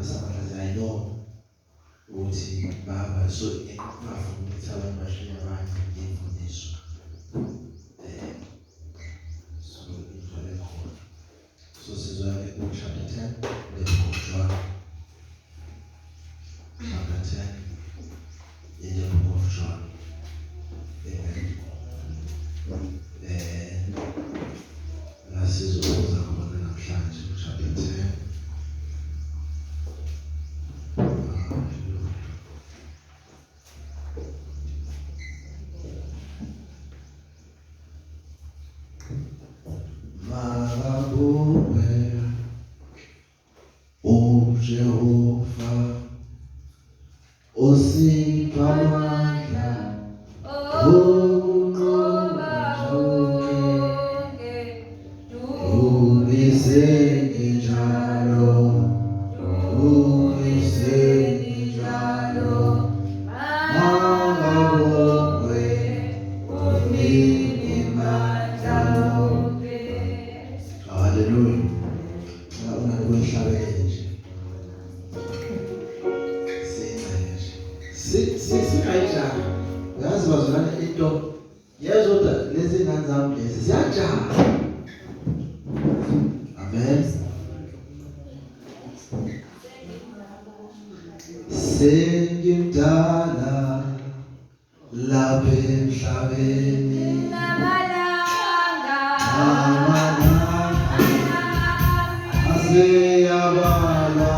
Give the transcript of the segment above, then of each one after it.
I know ukuthi baba so ngingafuna ukuthi abantu bashiye abanye ngemfundiso. So ijole khona. So sizwa chapter 10 the book of John. Chapter 10 in the book of John. Nasizoza khona namhlanje chapter 10. O Jehovah, O Sipamanda, O Komajoke, O Iseni Jalo, O Iseni Jalo, Magaboke, O Nini Majaboke. Hallelujah. Sikayijaha uyazi bazwana into yezoda lezi ngane zami lezi siyajaha. Amen. Sengimdala lapha emhlabeni amalanga aseyabala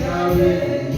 Amen.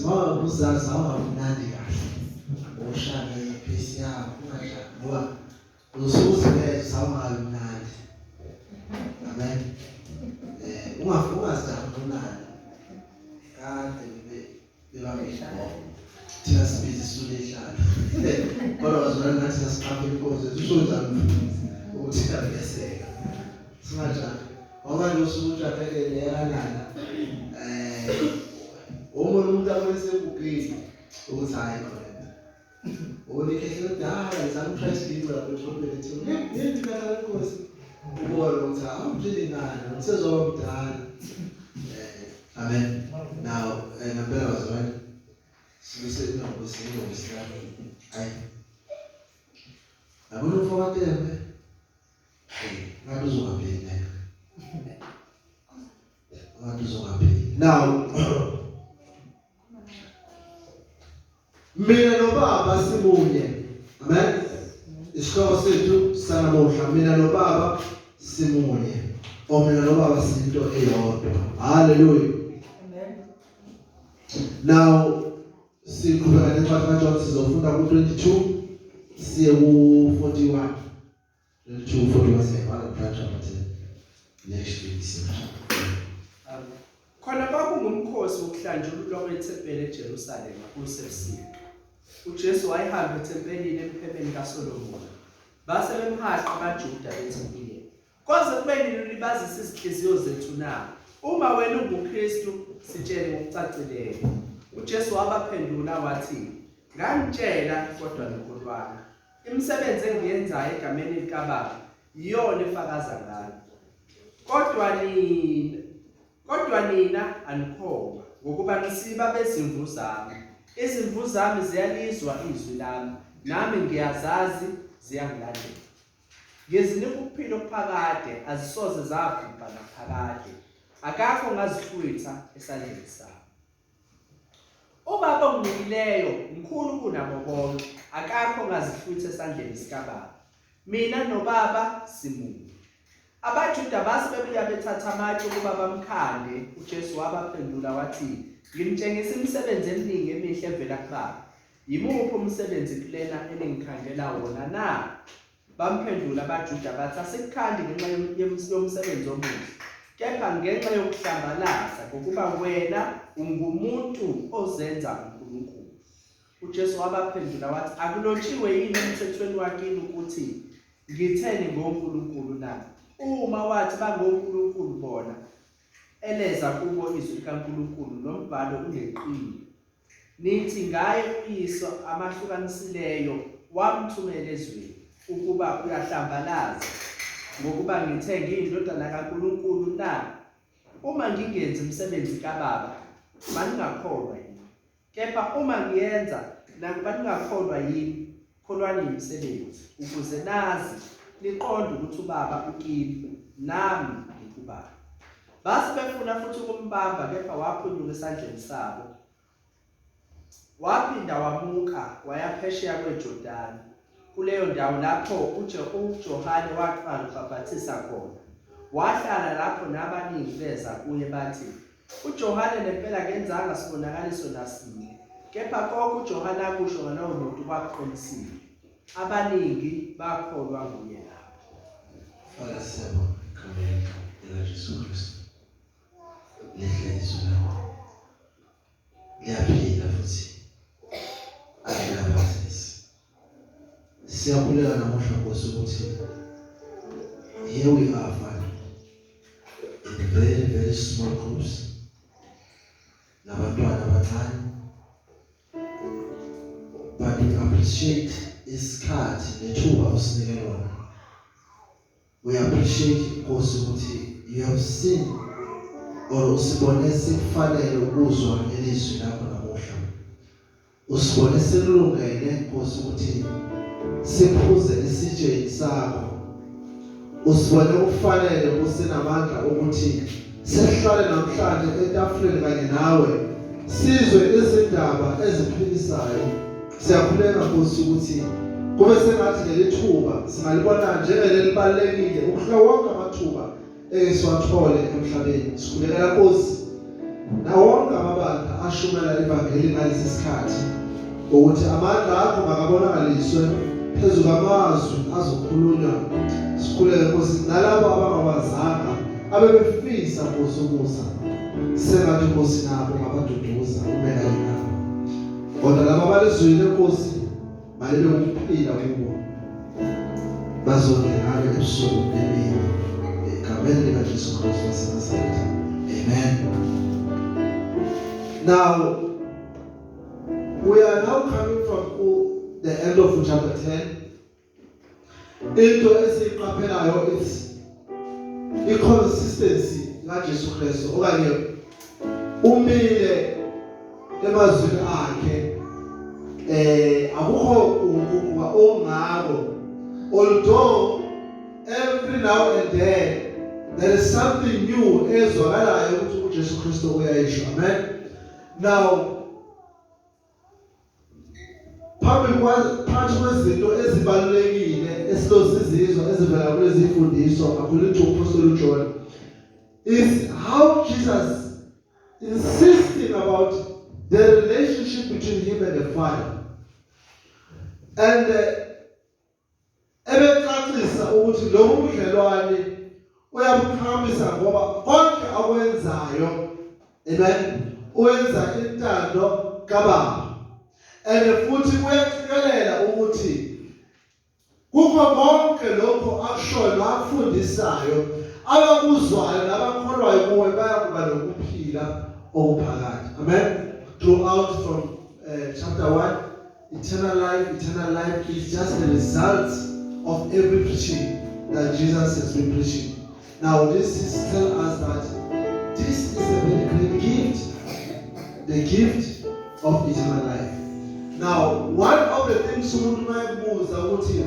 ukuthi uzazi awungamnandi kahle ushaya iphesi yakho ungadla ngoba usuze sawungabi mnandi. Amen. Ungazijabuli umnandi kade bebamehla thina sibizi isule ehlala kodwa wazona nathi sasiqapha inkosi usho njalo ukuthi abeseka singajani ngoba nje usujaphekele yanana umuntu akwesebugezi ukuthi hayi khona unikhe dala izamtrust people abathobele ethi ngiyindikala inkosi ubona ukuthi awumjini nani usezoba mdala. Amen. Now ngempela wazona sibisele ngobusikazi hayi abona ufaka tembe ngabe uzongapheli ngabe uzongapheli. Now mina nobaba simunye. Amen. Isihloko sethu sanamuhla mina nobaba simunye mina nobaba sinto eyodwa. Hallelujah. Now sikhuluma nencwadi kaJohn sizofunda ku-22 siye ku-41. 22:41 siyabhala chapter 10 next week. Khona kwakungumkhosi wokuhlanjululwa kwethempeli eJerusalema kusebusika. uJesu wayehamba ethempelini emphemeni kaSolomoni. Base bemhaqa abaJuda ethempelini. Konke kubeni libazisa izinhliziyo zethu na. Uma wena unguKristu sitshele ngokucacileyo. uJesu wabaphendula wathi, ngangitshela kodwa nikholwana. Imisebenzi engiyenzayo egameni likaBaba iyona efakaza ngami. Kodwa nina anikholwa ngokuba nisiba bezimvu zami. Izimvu zami ziyalizwa izwi lami, nami ngiyazazi ziyangilandela. Ngizinika ukuphila okuphakade, azisoze zabhubha naphakade. Akakho ngazihlwitha esandleni sami. Ubaba onginikileyo mkhulu kunabo bonke, akakho ngazihlwitha esandleni sikaBaba. Mina noBaba simunye. AbaJuda base bebuya bethatha amatshe ukuba bamkhande. uJesu wabaphendula wathi, ngimtshengisa imisebenzi eminingi emihle evela kuBaba. Yimuphi umsebenzi kulena eningikhandela wona na? Bamphendula AbaJuda bathi, asikukhandi ngenxa yomsebenzi omuhle, kepha ngenxa yokuhlambalaza ngokuba wena ungumuntu ozenza uNkulunkulu. uJesu wabaphendula wathi, akulotshiwe yini emthethweni wakini ukuthi ngitheni ngoNkulunkulu na? Uma wathi bangoNkulunkulu bona eleza kubo izwi likaNkulunkulu nombhalo uneqiniso. Nithi ngaye uYise amahlukanisileyo wamthumela ezweni ukuba uyahlambalaza ngokuba ngithe ngiyindodana kaNkulunkulu na? Uma ngingenzi umsebenzi kaBaba baningakholwa yini, kepha uma ngiyenza nakuba ningakholwa yini, kholwani imisebenzi ukuze nazi niqonde ukuthi uBaba ukimi nami ngikuBaba. Base befuna futhi ukumbamba, kepha waphunyuka esandleni sabo. Waphinda wamuka waya phesheya kweJordani, kuleyo ndawo lapho uJohane waqala ukubhaphathisa khona. Wahlala lapho nabaningi beza kuye bathi, uJohane nempela kenzanga sibonakaliso nasinye, kepha konke uJohane akusho ngalowo muntu kwakuqinisile. Abaningi bakholwa nguye lapho. Father, siyabonga kamela Jesu Kristu. Lihle izwi lakho. Liyaphila futhi alilabazisi. Siyabulela namuhla Nkosi ukuthi here we are, Father, in very, very small groups. Nabantwana abancane. But we appreciate isikhathi nethuba osinike lona. We appreciate Nkosi ukuthi you have seen or usibone sikufanele ukuzwa ilizwi lakho namuhla. Usibone selungene Nkosi ukuthi siphuze isitsheni sakho. Usibone kufanele kusinamandla ukuthi sihlale namhlanje etafuleni kanye nawe sizwe izindaba eziphilisayo. Siyakhuleka Nkosi ukuthi kube sengathi leli thuba singalibona njengelelibalekile ukudla wonke amathuba esiwathole emhlabeni. Sikhulelela Nkosi na wonke amabandla ashumela ivangeli ngalesi sikhathi ukuthi amandla akho makabonakaliswe phezu kwamazwi azokhulunywa sikhuleke Nkosi nalabo abangawazanga abebefisa Nkosi sengathi Nkosi nabo ngabaduduza umela nabo kodwa laba abalizwile Nkosi balebe ukuphila kubo bazongena ebusuku nemini egameni likaJesu Kristu waseNazaretha. Amen. Now we are now coming from the end of chapter 10. Into esiqaphelayo is i-consistency kaJesu Kristu okanye umile emazwini akhe akukho ukuba ongako although every now and then there is something new ezwakalayo ukuthi uJesu Kristu uyayisho. Amen. Now phakathi kwezinto ezibalulekile esilozizizwa ezivela kulezi zifundiso according to Apostle John is how Jesus insisting about the relationship between him and the Father. And ebecacisa ukuthi lo budlelwane uyamkhambisa ngoba konke akwenzayo amen uyenza intando kaBaba. And futhi kuyaqikelela ukuthi kukho konke lokho akushoyo akufundisayo abakuzwayo nabakholwayo kuwe bayakuba nokuphila okuphakathi. Amen. Throughout from chapter 1, eternal life is just the result of every preaching that Jesus has been preaching. Now this is tell us that this is a very great gift, the gift of eternal life. Now one of the things umuntu mayebuza ukuthi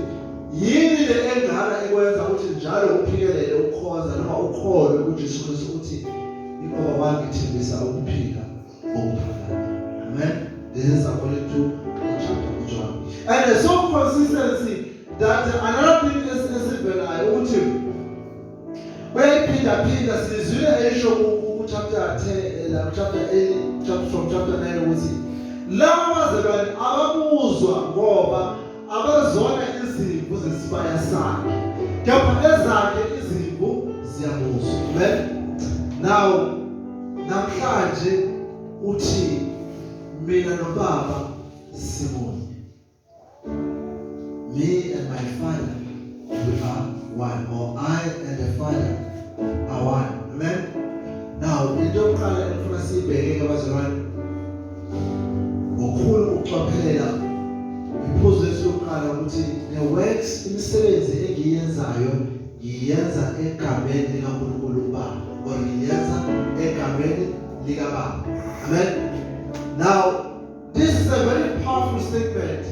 yini le engaka ekwenza ukuthi njalo uphikelele ukukhoza noma ukholwe kuJesu Kristu ukuthi ingoba wangithembisa ukuphila okuphakathi. Amen. This is according to chapter John. And there's so consistency that another thing is esivelayo ukuthi uyayiphinda sizwile esho ku chapter 10 chapter 8 from chapter 9 ukuthi laba bazalwane ababuzwa ngoba abazona izimvu zesibaya sakhe kepha ezakhe izimvu ziyabuzwa. Amen. Now namhlanje uthi mina noBaba simunye. Me and my Father we are one, or I and the Father are one. Amen. Now into yokuqala engifuna siyibheke abazalwane ngokukhulu ukucophelela iphuzu lokuqala ukuthi the works imisebenzi engiyenzayo ngiyenza egameni likaNkulunkulu uBaba or ngiyenza egameni likaBaba. Amen. Now this is a very powerful statement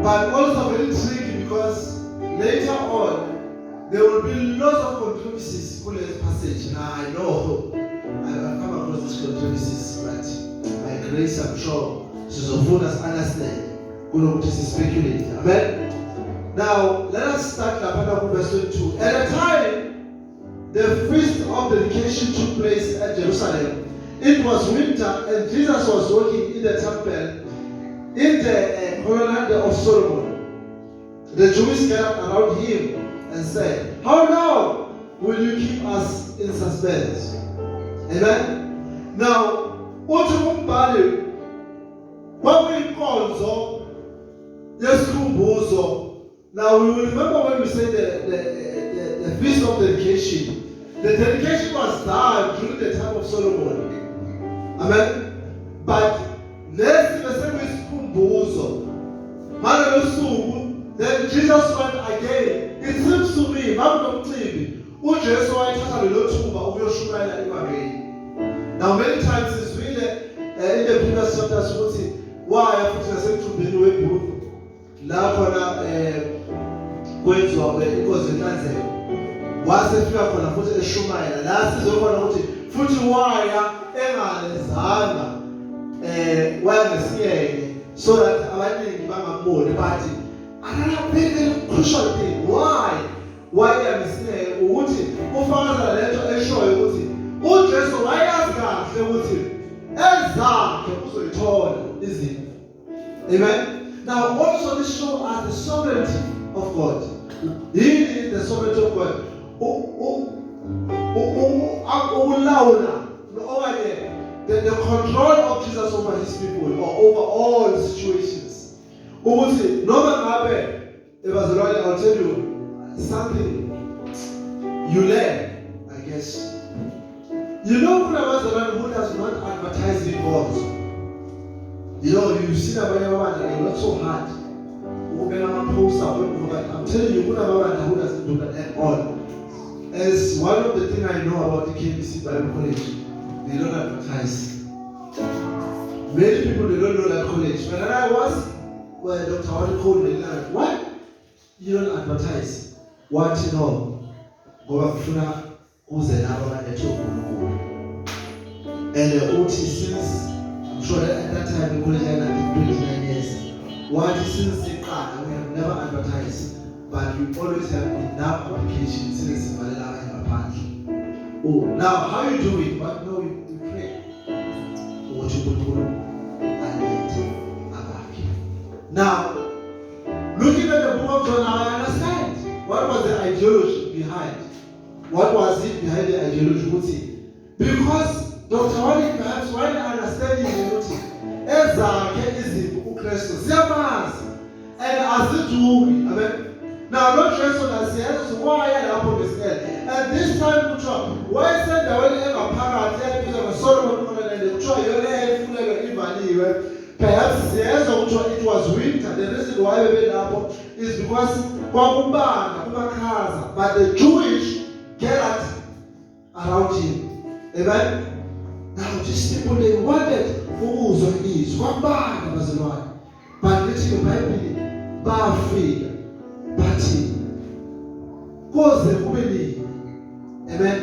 but also very tricky because later on there will be lots of controversies in this passage. Now I know I've come across these controversies but by grace I'm sure Sizofunas understand. Kunokuthi speculate. Amen. Now let us start verse 22. At the time the feast of dedication took place at Jerusalem. It was winter and Jesus was walking in the temple in the colonnade of Solomon. The Jews gathered around him and said, "How long will you keep us in suspense?" Amen. Now, uthi umbhali kwakuyinkonzo yesikhumbuzo. Now we will remember when we say the feast of dedication. The dedication was done during the time of Solomon. Amen. But lesi besekuyisikhumbuzo. Manje losuku then Jesus went again. It seems to me, makunomcimbi, uJesu wayethatha lelo thuba ukuyoshumayela ivangeli. Now many times it's really in the previous chapters ukuthi waya futhi nasemthumbini webhuku la khona kwenziwa inkosi yenhlanzeko. Wasefika khona futhi eshumayela la sizobona ukuthi futhi waya engalezanga waya ngesiyeke so that abaningi bangamboni bathi another very crucial thing. Why ngesiyeke ukuthi ufakaza lento eshoyo ukuthi uJesu wayazi kahle ukuthi ezakhe uzoyithola izipho. Amen. Now also this shows us the sovereignty of God. He is the sovereignty of God. The control of Jesus over his people or over all situations. I'll tell you something you learn, I guess. You know, who does not advertise in God. You know, you see that when you're not so hard. I'm telling you, who doesn't do that at all. As one of the things I know about the KBC Bible College, they don't advertise. Many people, they don't know that college. When I was, where Dr. Wadi called me, like, what? You don't advertise. What you know? Go back to who's another at your and the OT since, I'm sure that at that time the college had 29 years. What since the car, we have never advertised, but we always have enough applications since the Malala and Apart. Oh, now how you do it? But no, we pray. What you do? Now, looking at the book of John, I understand what was the ideology behind. What was it behind the ideology? Because Dr. Wadi perhaps when understanding unity, ezakhe izipho uKristu siyamazi and azidubi. Amen. Now Lord Jesus asiyazi why lapho ngesikele. And this time kuthiwa wayesendaweni engaphakathi ebizwa ngeSolomon Convent kuthiwa yona efulelwe ivaliwe. Perhaps it was winter. The reason why we went up is because but the Jewish gathered around him. Amen. Now these people, they wanted who's on his but letting the Bible bafika bathi koze kube amen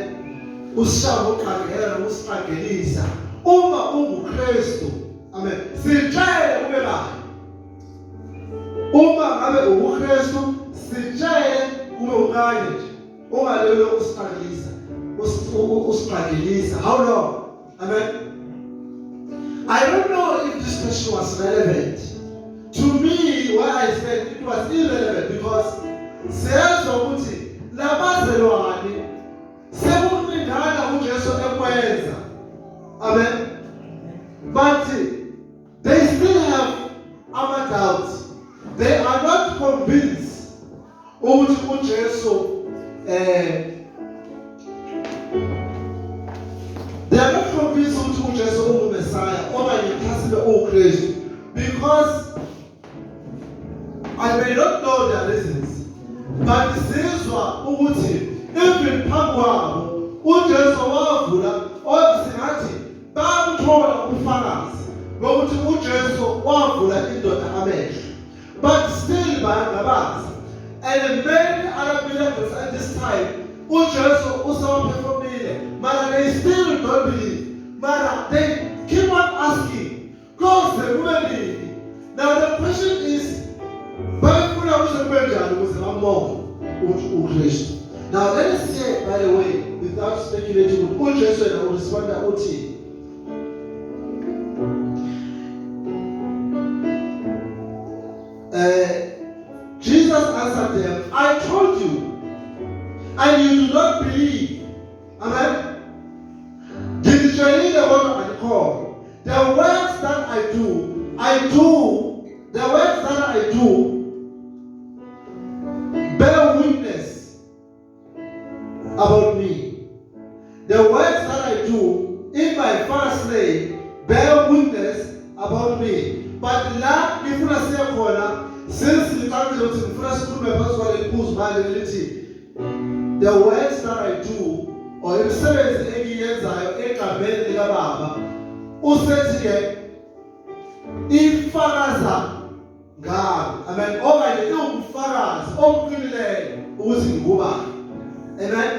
ushawo uqhangela nokusiqangelisa uma unguKristu. Amen. Sitshele ube kahle. Uma ngabe uKristu, sitshele ube ukanye nje. Ungalelo usiqangelisa. How long? Amen. I don't know if this question was relevant. To me, where I said it was irrelevant because siyezwa ukuthi labazelwane sekuningana uJesu ekwenza. Amen. But they still have other doubts. They are not convinced ukuthi uJesu they are not convinced ukuthi uJesu unguMessiah okanye phasibe uKristu because I may not know their reasons, but sizwa ukuthi even phambi kwabo uJesu wavula osingathi bamthola ubufakazi bokuthi uJesu wavula indoda amehlo. But still bangabazi. And many other believers at this time uJesu usawaphefumile, but they still don't believe. But they keep on asking, because they believe. Now the question is, now let us say, by the way, without speculating, uJesu and I will respond to OT. Jesus answered them, I told you, and you do not believe. Amen. Diligently the word and call. The works that I do, the works that I do, bear witness about me. The works that I do in my Father's name bear witness about me. But la ifuna siyakhona since liqaqile ukuthi ngifuna sikhulume phansi kwale phuzu manje lithi the works that I do or imisebenzi engiyenzayo egameni likaBaba usethi ke ifakaza ngami. Amen. Okanye iwubufakazi obuqinileyo ukuthi ngubani. Amen.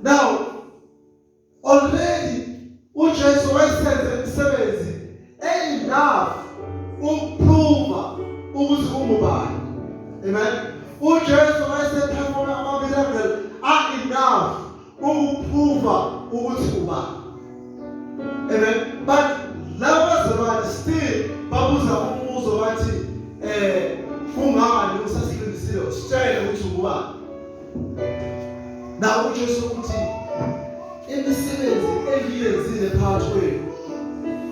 Now already uJesu wayesenze imisebenzi enough ukuprova ukuthi ungubani. Amen. uJesu wayesephefumula ama-miracle enough ukuprova ukuthi ubani. Amen. But umbuzo wathi kungani usasifundisile usitshele ukuthi ungubani. Nawe uJesu ukuthi imisebenzi engiyenzile phakathi kwenu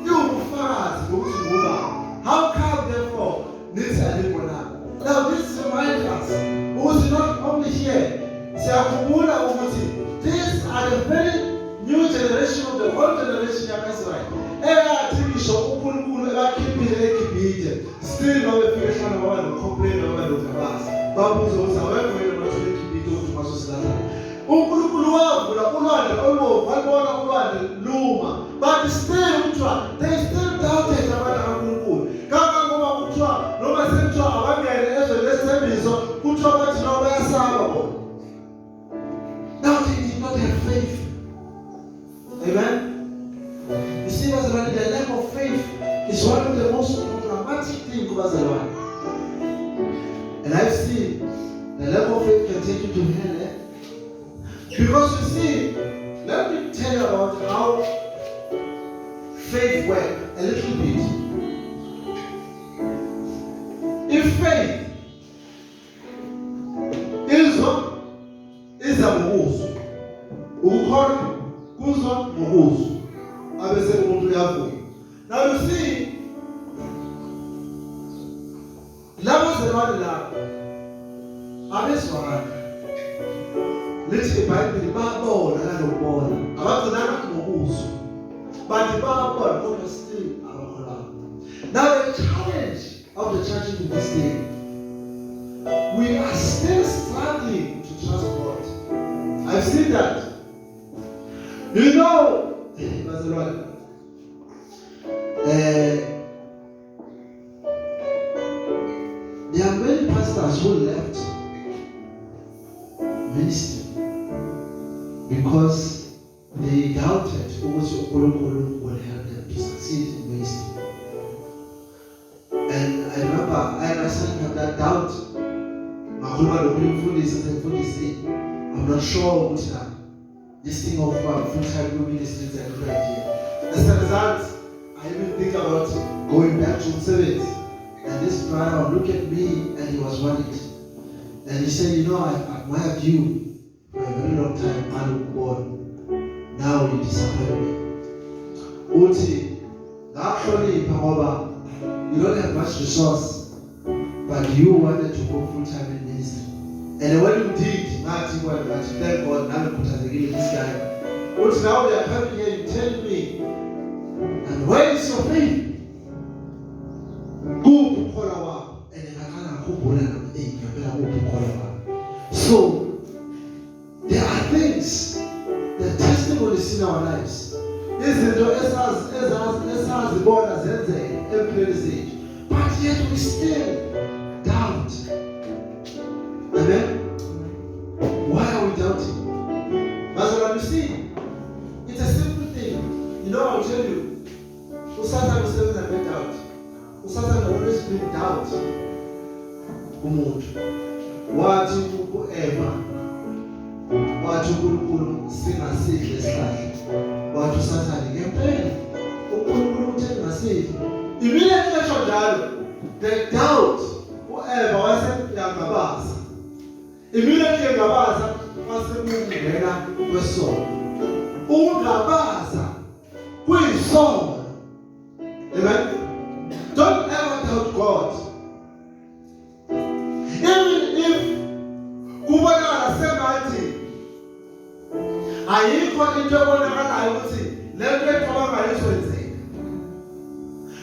iwubufakazi bokuthi ungubani. How come therefore nithi alibona? Now this reminds us ukuthi not only here siyakhumbula ukuthi these are the very new generation of the old generation yakaIsrael eyathi ngisho uNkulunkulu ebakhiphile eGibhithe still babefika ehlala baba no-complain baba nokubaza babuza ukuthi awekho yena bathole eGibhithe ukuthi masosilaza uNkulunkulu wavula ulwandle olubomvu walibona ulwandle luma but still kuthiwa they still doubted abantu kaNkulunkulu kangangoba kuthiwa noma sekuthiwa abangene ezweni lesithembiso kuthiwa bathi noma bayasaba bona. Now they did not have faith. Amen. You see, Bazalwane, the lack of faith is one of the most dramatic things to Bazalwane. And I've seen the lack of faith can take you to hell. Because you see, let me tell you about how faith works a little bit. If faith is a muhuzo, ukukholwa kuzwa muhuzo, abese umuntu uyavuma. Now you see, labo zebani labo abesifazane lithi iBhayibheli babona kanokubona abagcinanga ngokuzo but babona kodwa still abakholwa. Now the challenge of the church in this day, we are still struggling to trust God. I've seen that. You know, Bazalwane, there are many pastors who left ministry because they doubted also Unkulunkulu would help them to succeed in ministry. And I remember I myself had that doubt. I'm not sure what this thing of full-time ministry is a good idea. As a result, I even think about going back to service. And this brother looked at me and he was worried. And he said, you know, I've admired you for a very long time, man of God. Now you disappoint me. Uti, actually, Pahova, you don't have much resource, but you wanted to go full-time in ministry. And when you did, thank God, now you put us again this guy. Uti, now they are coming here, you tell me, and where is your faith? Go to Kolawa, and then I can't go to So, there are things, the testimonies in our lives. This is the born as every stage. But yet we still doubt. Amen? Why are we doubting? That's what you see. It's a simple thing. You know, I'll tell you. Usatan is never been doubt. Usatan always bring doubt. Wathi kuEva wathi uNkulunkulu singasidle isihlahla wathi uSathane ngempela uNkulunkulu uthe ngasidle immediately esho njalo the doubt uEva waseyangabaza immediately yangabaza wasekungena kwesono ungabaza kuyisono. Amen. Don't ever doubt God. Even if kubonakala sengathi ayikho into ebonakalayo ukuthi lento ecabanga ayizwenzeka.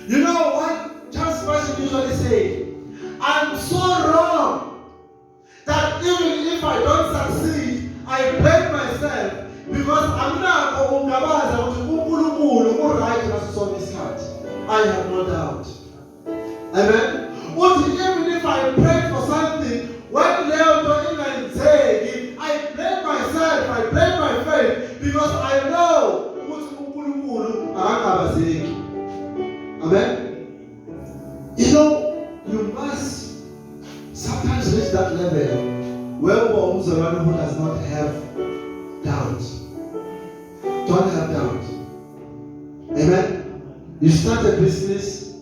You know what Charles Spurgeon usually say? I'm so wrong that even if I don't succeed, I blame myself because I'm not ungabaza ukuthi uNkulunkulu uright ngaso sonke isikhathi. I have no doubt. Amen. But even if I pray for something, when I blame myself, I blame my faith, because I know Amen. You know, you must sometimes reach that level where one who does not have doubt. Don't have doubt. Amen. You start a business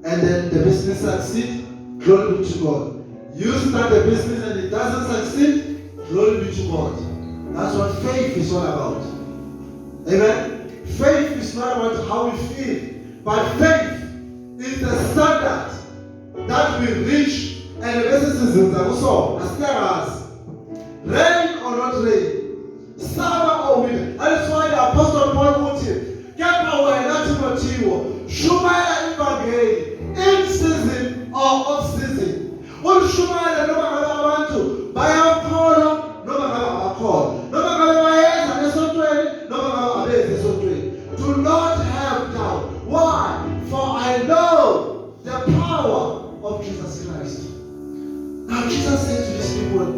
and then the business succeeds, glory be to God. You start a business and it doesn't succeed, glory be to God. That's what faith is all about. Amen? Faith is not about how we feel, but faith is the standard that we reach, and the businesses are also as there as rain or not rain, summer or winter. That is why the Apostle Paul put it, get away, not Timoteo, Shumaya Evangeli, in season or off season. What Shumaya no matter by our call, no matter our call, no matter our hands and so no matter our days so do not have doubt. Why? For I know the power of Jesus Christ. Now Jesus said to these people,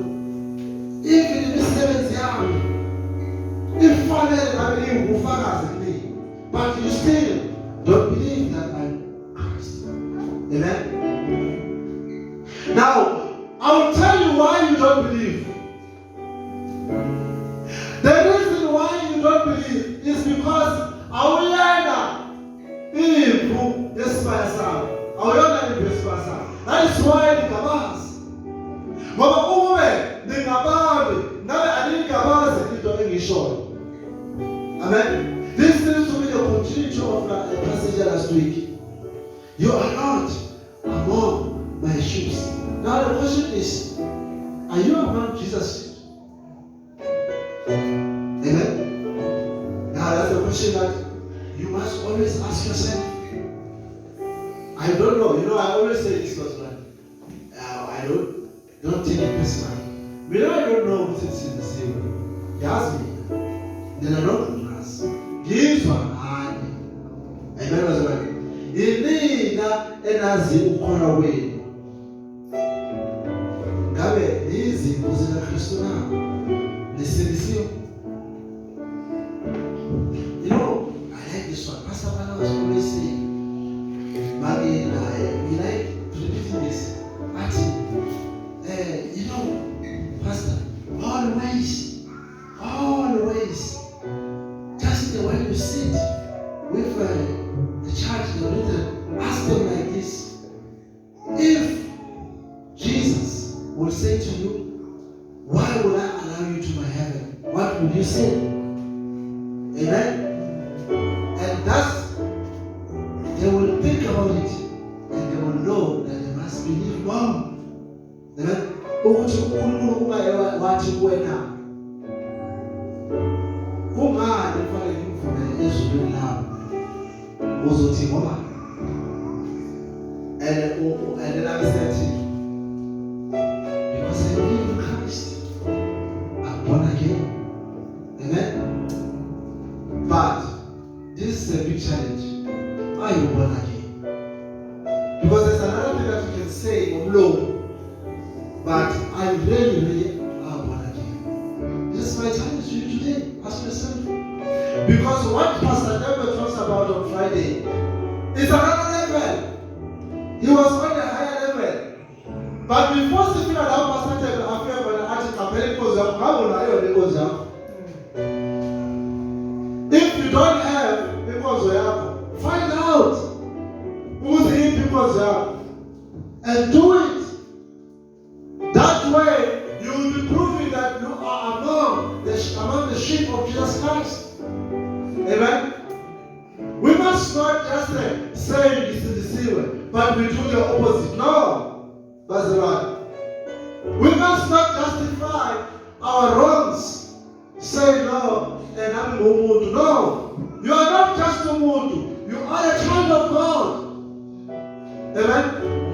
even in the 7th year, if Father I believe who fathers in me, but you still don't believe that I'm Christ. Amen? Now, I will tell you why you don't believe. The reason why you don't believe is because our learner who despise our learner despise. That is why the Kabas. Mama Uwe, the Kababi, now I didn't Kabas into English. Amen. This seems to be the continuation of the passage last week. You are not among my sheep. Now the question is, are you among Jesus' sheep? Amen. Now that's the question that you must always ask yourself. I don't know. You know, I always say this because I don't take it personally. But I don't know what it's in the same way. He asked me. Then I don't ask. Give one hand. Amen. Was right. Inina enazi ukona we. Gabe hizi kuzina Kristo na. Listen. You know, I like this one. Pastor Bana was always saying, Maggie and I, we like repeating this. You know, Pastor, always, just the way you sit with the church, ask them like this. If Jesus will say to you, why would I allow you to my heaven? What would you say? Amen? And thus, they will think about it and they will know that they must believe more. Amen? Ukuthi uNkulunkulu wathi kuwena kungani kufanele ngivumele ezulwini lami uzothi ngoba and then I said because I believe in Christ I'm born again. Amen? But this is a big challenge. Are you born again? Because there's another thing that you can say no. But I really am born again. This is my challenge to you today. Ask yourself. Because what Pastor Deborah talks about on Friday is another level. He was on a higher level. But before sitting at our Pastor Deborah, I feel when I asked him, how will I goes down? If you don't have because we have, find out who's in because we have and do it. That way, you will be proving that you are among the sheep of Jesus Christ. Amen? We must not just say it's the deceiver, but we do the opposite. No, that's the right. We must not justify our wrongs. Say no, and I'm Mumuntu. No, you are not just a Mumuntu. You are a child of God. Amen?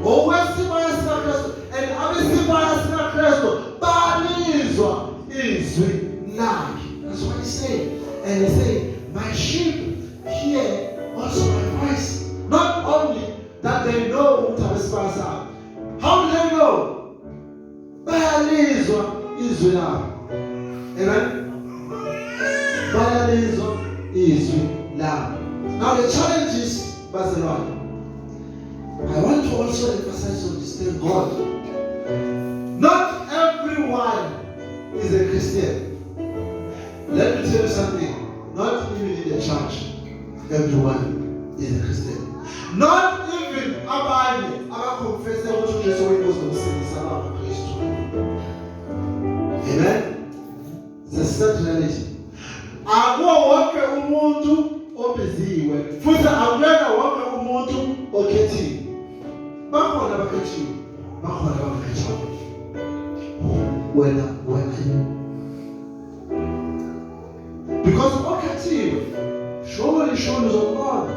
Always see my Christ. And abesibaya Kristo balizwa izwi lakhe. That's what he's saying. And he's saying, my sheep hear also my voice. Not only that they know what abesibaya. How do they know? Balizwa izwi lakhe. Amen. Balizwa izwi lakhe. Now the challenge is Barcelona. I want to also emphasize on this thing, God. Not everyone is a Christian. Let me tell you something. Not even in the church, everyone is a Christian. Not even about uJesu wenkosi nokusindisa abaKristu. Amen. The sad reality. Akuwo wonke umuntu obiziwe futhi akuyena wonke umuntu okhethiwe. Bakhona abakhethiwe, bakhona abakhethiwe. Wena because okhethiwe surely uzobona.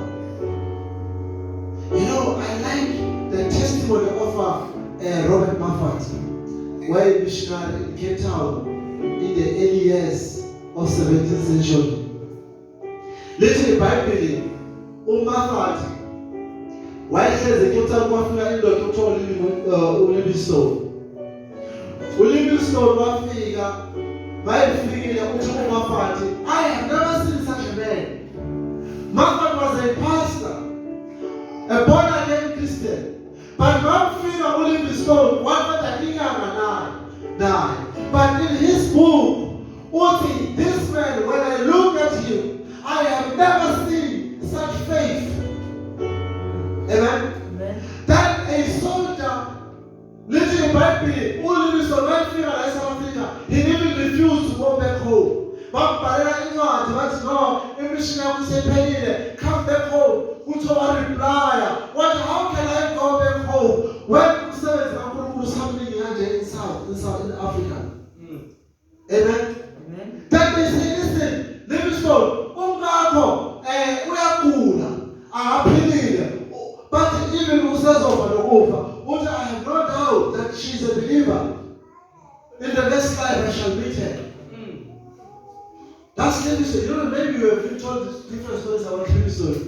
You know, I like the testimony of Robert Moffat, where a missionary in Cape Town in the early years of 17th century. Later in the Bible, Moffat, while he says the Cape Town wafika indoda kuthiwa uLivingstone. uLivingstone wafika, bayifikile uthi uMoffat, I have never seen such a man. Moffat was a pastor, a born again Christian. But one figure uLivingstone wanted die. But in his book, this man, when I look at him, I have never seen such faith. Amen? That a soldier, literally Bible, uLivingstone went figure like South Africa, he even refused to go back home. But no, a missionary said, come back home. Reply, how can I go back home when something in Africa? Amen. That they say, listen, Livingstone, but even who says over, I have no doubt that she's a believer. In the next life I shall meet her. That's Livingstone. You know, maybe you have been told different stories about Livingstone.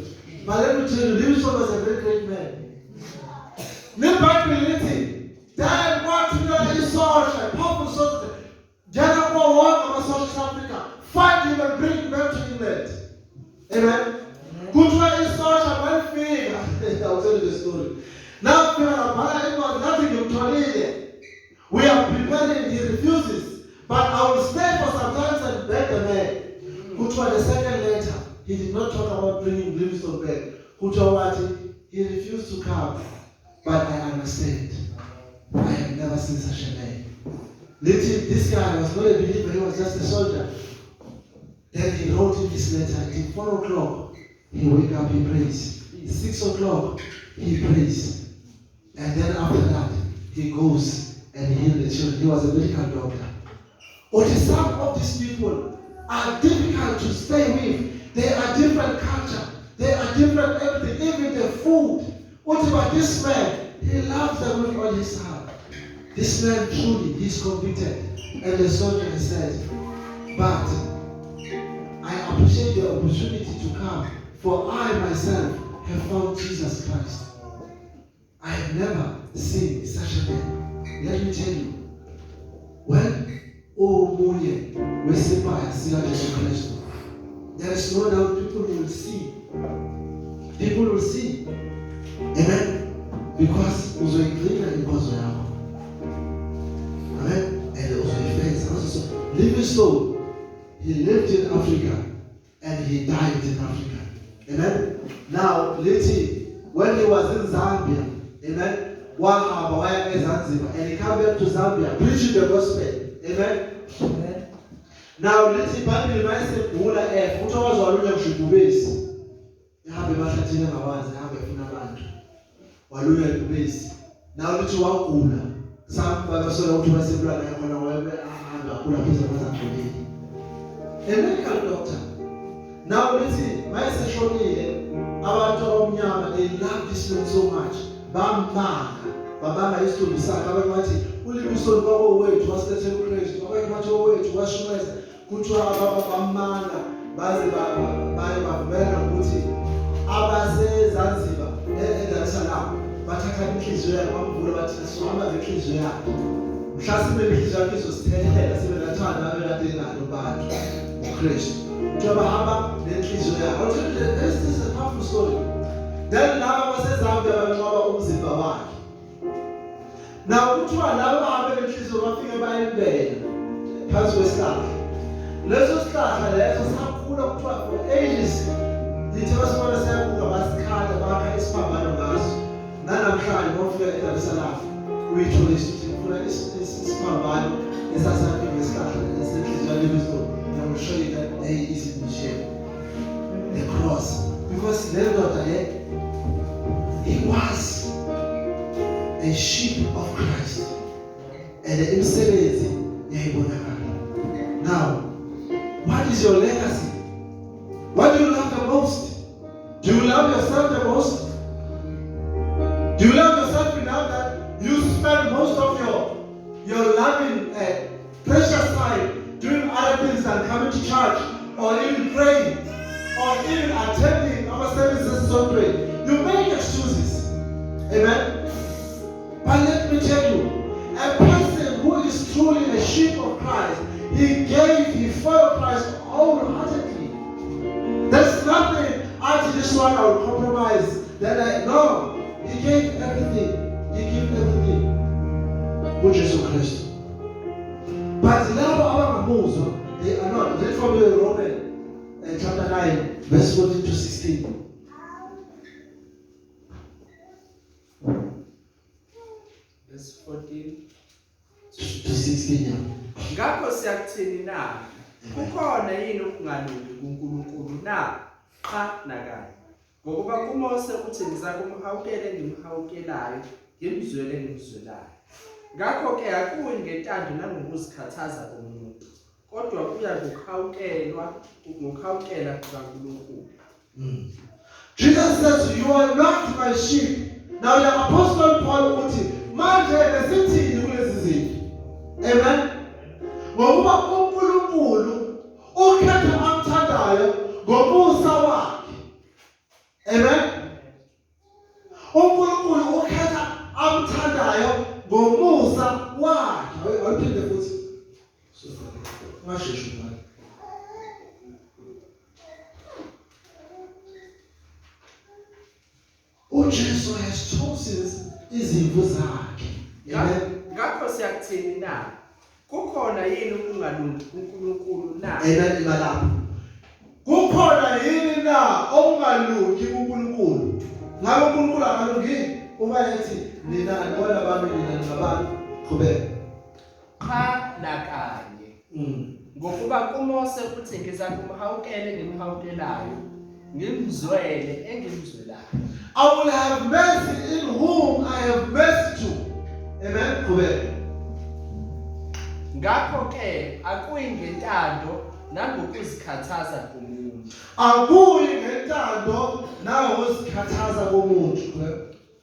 But let me tell you, Livingstone was a very great man. Never believing that what you know is social, powerful social. General war over South Africa, fight him and bring him back to England. Amen. Good one is social, one figure. I'll tell you the story. Now, nothing you told we are preparing, he refuses. But I will stay for some time and beg the man. Good one, the second letter. He did not talk about bringing Livingstone back. He refused to come. But I understand. I have never seen such a man. This guy was not a believer, he was just a soldier. Then he wrote in his letter, at 4 o'clock, he wake up, he prays. 6 o'clock, he prays. And then after that, he goes and heals the children. He was a medical doctor. But some of these people are difficult to stay with. They are different culture. They are different everything, even the food. What about this man? He loves them with all his heart. This man truly, he's convicted. And the soldier said, but I appreciate the opportunity to come, for I myself have found Jesus Christ. I have never seen such a man. Let me tell you, when we say by Jesus Christ, there is no doubt people will see. People will see. Amen. Because also included because we are. Amen. And also face. Livingstone, he lived in Africa and he died in Africa. Amen. Now, when he was in Zambia, amen, and he came back to Zambia preaching the gospel. Amen. Amen. Now, Bible reminds him, now let's walk some to a medical doctor. Now let's see, my session they love this man so much. Baba used to be sad. uLivingstone way to was the Christ, way to was baze bavela ukuthi abasezanzibar eDar es Salaam bathatha inhliziyo yakhe bamvula bathi sohamba ngenhliziyo yakhe mhlawumbe inhliziyo yakhe izosithela sebenathanda abelade ngalo bantu uKristu njengoba hamba nenhliziyo yakhe. This is a powerful story. Then laba basezambia banqoba umzimba wakhe. Now kuthiwa laba abahambe ngenhliziyo bafike bayimbela phansi kwesihlahla. Leso sihlahla leso sakhula kuthiwa for ages. Lithe basibona siyakhula basikhatha bakha isiphambano ngaso. Nanamhlanje bafika eDar es Salaam uyithole isikhula isiphambano esasakhe ngesikhathi esenhliziyweni lebizo. I will show you that there is in the shape. The cross. Because then daughter, he was a sheep of Christ. And the imsebenzi yayibonakala. Now, what is your legacy? What do you love the most? Do you love yourself the most? Do you love yourself enough that you spend most of your loving precious time doing other things than coming to church or even praying or even attending our services Sunday? You make excuses. Amen? But let me tell you, a person who is truly a sheep of Christ, he followed Christ wholeheartedly. There's nothing after this one I will compromise. No. He gave everything. He gave everything. Which is so Christ. But the they are not. Read from Romans chapter 9, verse 14 to 16. Verse 14 to 16. Ngakho siyakuthini na? Kukhona yini ukungalungi kuNkulunkulu na? Cha nakanye. Ngokuba kuMose uthi ngizakumhawukela engimhawukelayo, ngimzwele engimzwelayo. Ngakho ke akuyi ngentando nangokuzikhathaza komuntu, kodwa kuya ngokuhawukela kukaNkulunkulu. Jesus says, you are not my sheep. Now the apostle Paul uthi manje besithini kulezi zinto. Amen. Ngokuba uNkulunkulu ukhetha amthandayo ngomusa wakhe. Amen. uNkulunkulu ukhetha amthandayo ngomusa wakhe. Awuphinde futhi. Ngasheshe manje. uJesu has chosen izimvu zakhe. Amen. Ngakho siyakuthini na? Kukhona yini ukungalungi kuNkulunkulu na? Amen. Imalapho. Kukhona yini na okungalungi kuNkulunkulu? Ngabe uNkulunkulu akalungi? Uma ethi nina ngibona bami nina ngabantu qhubeka. Cha nakanye. Ngokuba kuMose uthi ngizakumhawukela engimhawukelayo, ngimzwele engimzwelayo. I will have mercy in whom I have mercy to. Amen. Qhubeka. Ngakho ke akuyi ngentando nangokuzikhathaza komuntu. Akuyi ngentando nangokuzikhathaza komuntu.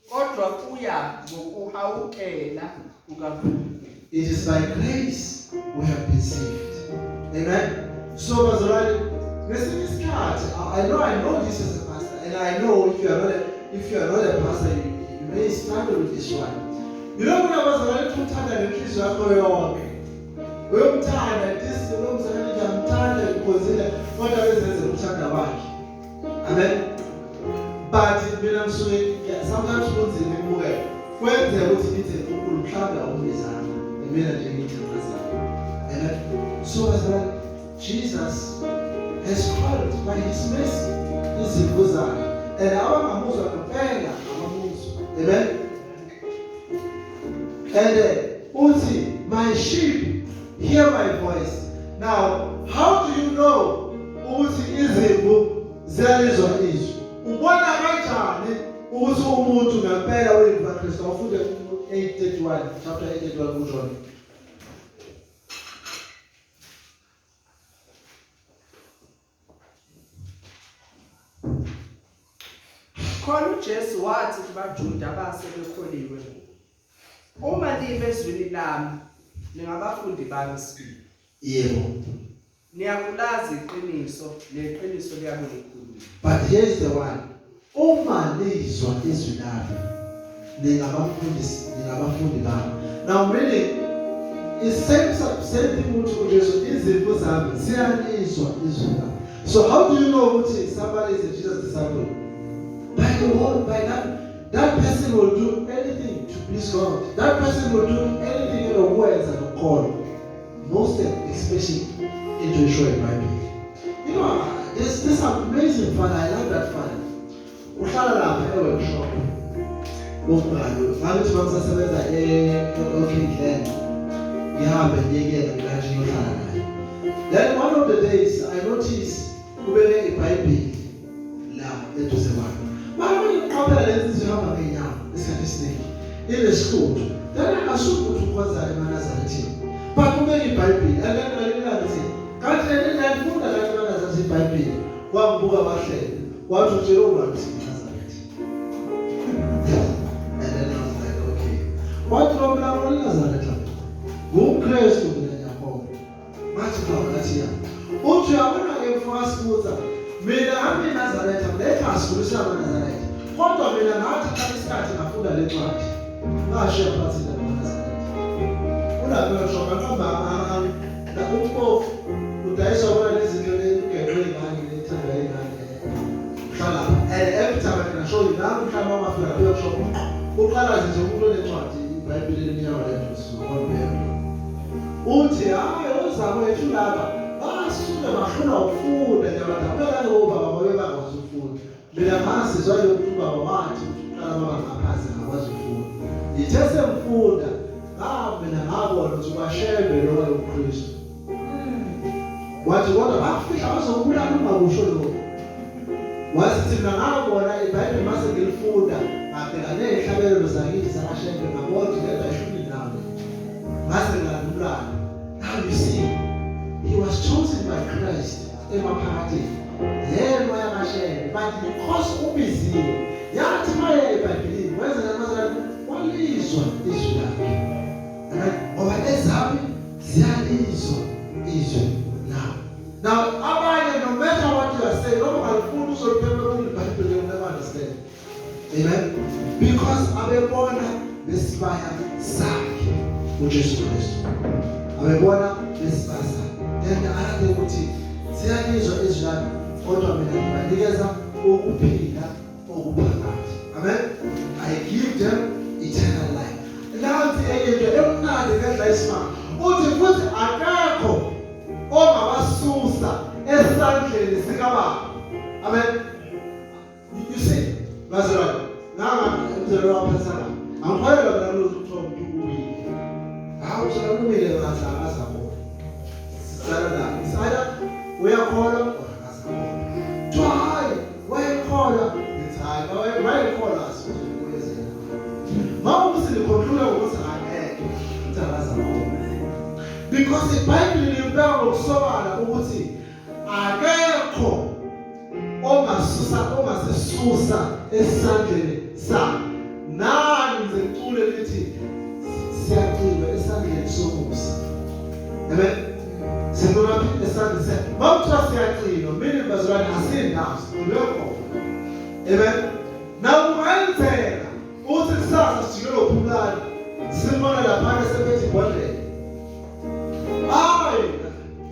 Kodwa kuya ngokuhawukela kukaNkulunkulu. It is by grace we have been saved. Amen. So bazalwane, ngesinye isikhathi, I know this as a pastor, and I know if you are not a pastor, you may struggle with this one. You know when bazalwane ukuthanda ngenhliziyo yakho yonke. Uyomthanda this uyomzalwane ngiyamthanda because kodwa bezenze ukuthanda kwakhe. Amen. But mina ngisuke sometimes kunzima ukubukela. Kwenze ukuthi ngithi uNkulunkulu mhlawumbe awumizana. Mina nje ngithi ngazana. Amen. So bazalwane, Jesus has called by his mercy izimvu zakhe. And abangamuzwa kuphela abamuzwa. Amen. And uthi my sheep hear my voice. Now, how do you know ukuthi izimvu ziyalizwa izwi? Ubona kanjani ukuthi umuntu ngempela uyimva Kristu? Awufunde 8:31, chapter 8:31 kuJohn. Khona uJesu wathi kubaJuda abasebekholiwe, uma libe ezwini lami ningabafundi bami sibili. Yebo. Niyakulazi iqiniso, leqiniso liyabukhulu. But here's the one. Uma lizwa izwi lami ningabafundi bami. Now meaning is same thing ukuthi uJesu izimvu zami ziyalizwa izwi lami. So how do you know ukuthi somebody is a Jesus disciple? By the word, by that person will do anything to please God. That person will do anything in the words and the call. Most especially into a show it might be. You know, this amazing father, I love that father. Uhlala lapha eworkshop. Ukubalo ngathi bangisasebenza eOkland ngihambe ngiyekela ngilahle ngihlala naye. Then one of the days I noticed kubele iBhayibheli la eduze kwami. Manje ngiqaphela lezi zihamba ngenyama esikhathi esiningi ilesihluzo. Then akasuka ukuthi ukwenza eManazareth. But kubele iBhayibheli alalila ngithi kanti lena ngifunda la eManazareth iBhayibheli kwambuka bahlele. Wathi utshela ukuthi eManazareth. And then I was like, okay. What problem eManazareth? Ngumkristu mina ngiyabona. Mathi ngathi ya. Uthi uyabona ke mfana sibuza. Mina ngami eNazaretha ngekho asikhulisa eNazaretha. Kodwa mina ngathi xa isikhathi ngafunda le ncwadi. Ngashiya phansi la eNazaretha. Ulapho shoka ngamba la umpofu udayisa wona lezinto lezinto engane lethanda engane. Hlala. And every time I can show you now mhlawumbe mafika kuyo shop. Uqala nje umuntu lencwadi iBhayibheli leminyaka lethu sonke. Uthi hayi ozabo ethu laba basuka bafuna ukufunda nabadabela ngoba baba bebakwazi ukufunda. Mina ngasizwa lokhu baba wathi uqala baba ngaphansi ngakwazi ukufunda. Ithe semfunda mina ngabona ukuthi bashebe lo weKristu. Wathi kodwa bafika bazokubulala ungakusho lokho. Wathi thina ngabona iBhayibheli mase ngilifunda ngabheka nezihlabelelo zakithi zakashebe ngabona ukuthi lento ayishumi nawe. Mase ngabulala. Now you see, he was chosen by Christ. Emaphakathi. Yena wayakashebe, but because ubiziwe, yathi maye eBhayibhelini, wenza namazana walizwa izwi lakhe. Amen. Ngoba ezami ziyalizwa izwi now. Now, abanye no matter what you are saying, noma ngifuna uzoliphendula kuBhayibheli you never understand. Amen. Because abebona besibaya sakhe uJesu Kristu. Abebona besibasa. Then another ukuthi siyalizwa izwi lakhe kodwa mina ngibanikeza ukuphila okuphakathi. Amen. I give them eternal life. Nathi eyedwa emnandi ngendlela isimanga. Uthi futhi akakho ongabasusa esandleni sikaBaba. Amen. You see, bazalwane, nanga umzelo waphasana. Angikholelwa mina ukuthi umuntu ubuyile. Hawu uzalumile ngathi akazakho. Sala la. Isaya uyakholwa akazakho. Try, wayekholwa ngithi hayi wayekholwa asizokuyezela. Mawuthi sikhontrula ukuthi angeke uthandazakho. Because iBhayibheli libeka ngokusobala ukuthi akekho ongasisusa esandleni sakhe. Nani ngicule lithi siyaqinwa esandleni somusa. Amen. Singona esandleni sakhe. Mawuthiwa siyaqinwa, mina bazalwane asinaso. Lokho. Amen. Now ungayenzeka uthi kusasa sijike lophumlani. Simbona lapha sephethe ibhodlela.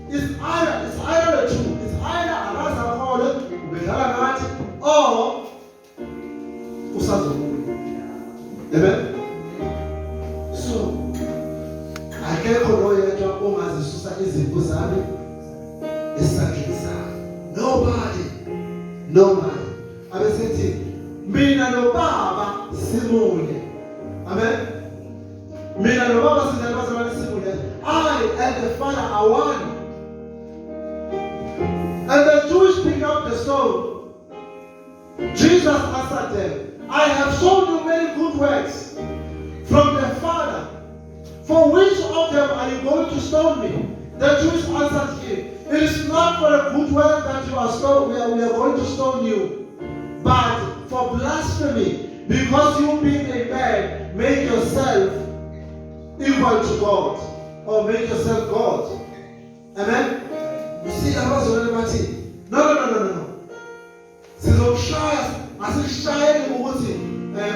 It's either the two. It's either akazakholwe ubedlala ngathi or usazobuya. Amen. So akekho lo yedwa ongazisusa izimvu zami esandleni sakhe. Nobody. Abesithi mina noBaba simunye. Amen. Mina noBaba sinabazalwane simunye. I and the Father are one. And the Jews picked up the stone. Jesus answered them, I have shown you many good works from the Father. For which of them are you going to stone me? The Jews answered him, it is not for a good work that you are stoned, we are going to stone you, but for blasphemy, because you being a man, make yourself equal to God. Or make yourself God. Amen. You see, I was already matching. No. Sizokushaya, asishayeni ukuthi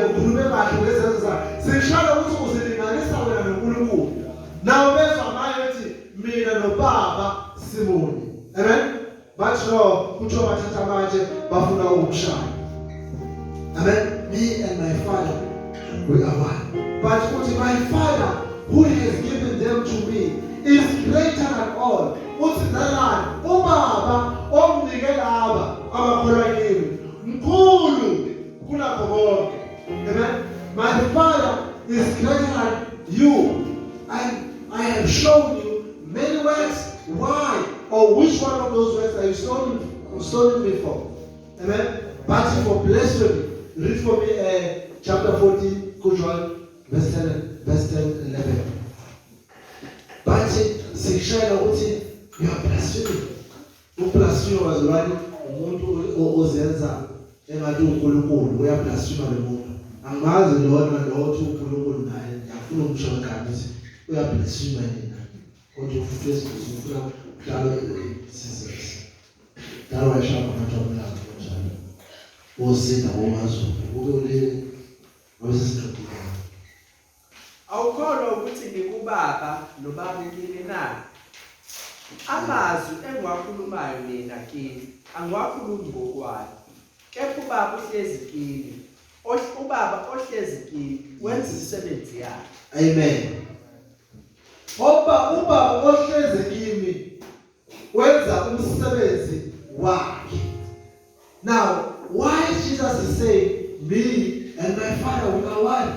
ukhulume kahle ngezenzo. Sishaya ukuthi uzilinganisa wena noNkulunkulu. Nawe bezwa ngayo ukuthi mina noBaba simunye. Amen. Bathi no, kuthiwa bathatha manje bafuna ukushaya. Amen. Me and my Father, we are one. But ukuthi my Father who has given them to me is greater than all. Uthi nalani uBaba omnike laba abakholwa kimi mkhulu kunakho konke. Amen. My Father is greater than you. And I have shown you many works. Why? Or which one of those works are you stoning me for? Amen. But for blasphemy. Read for me chapter 14, John, verse 10, verse 10, 11. But sikushayela ukuthi you are blaspheming. Ublaspheme wazalwane umuntu ozenza engathi uNkulunkulu uyablasphema lo muntu. Angazi lona lo othi uNkulunkulu naye ngiyafuna ukumsho kabi ukuthi uyablasphema yena. Kodwa uFesu ufuna ukudala isizwe. Dalo washaka amathomela njalo. Osida ngomazulu. Kube ule wesisiqhubeka. Awukholwa ukuthi ngikubaba nobaba kini na? Amazwi engiwakhulumayo mina kini angiwakhulumi ngokwayo. Kepha ubaba uhlezi kini. Ubaba ohlezi kini wenza imisebenzi yakhe. Amen. Ubaba ohlezi kimi wenza umsebenzi wakhe. Now, why Jesus is saying me and my Father we are one?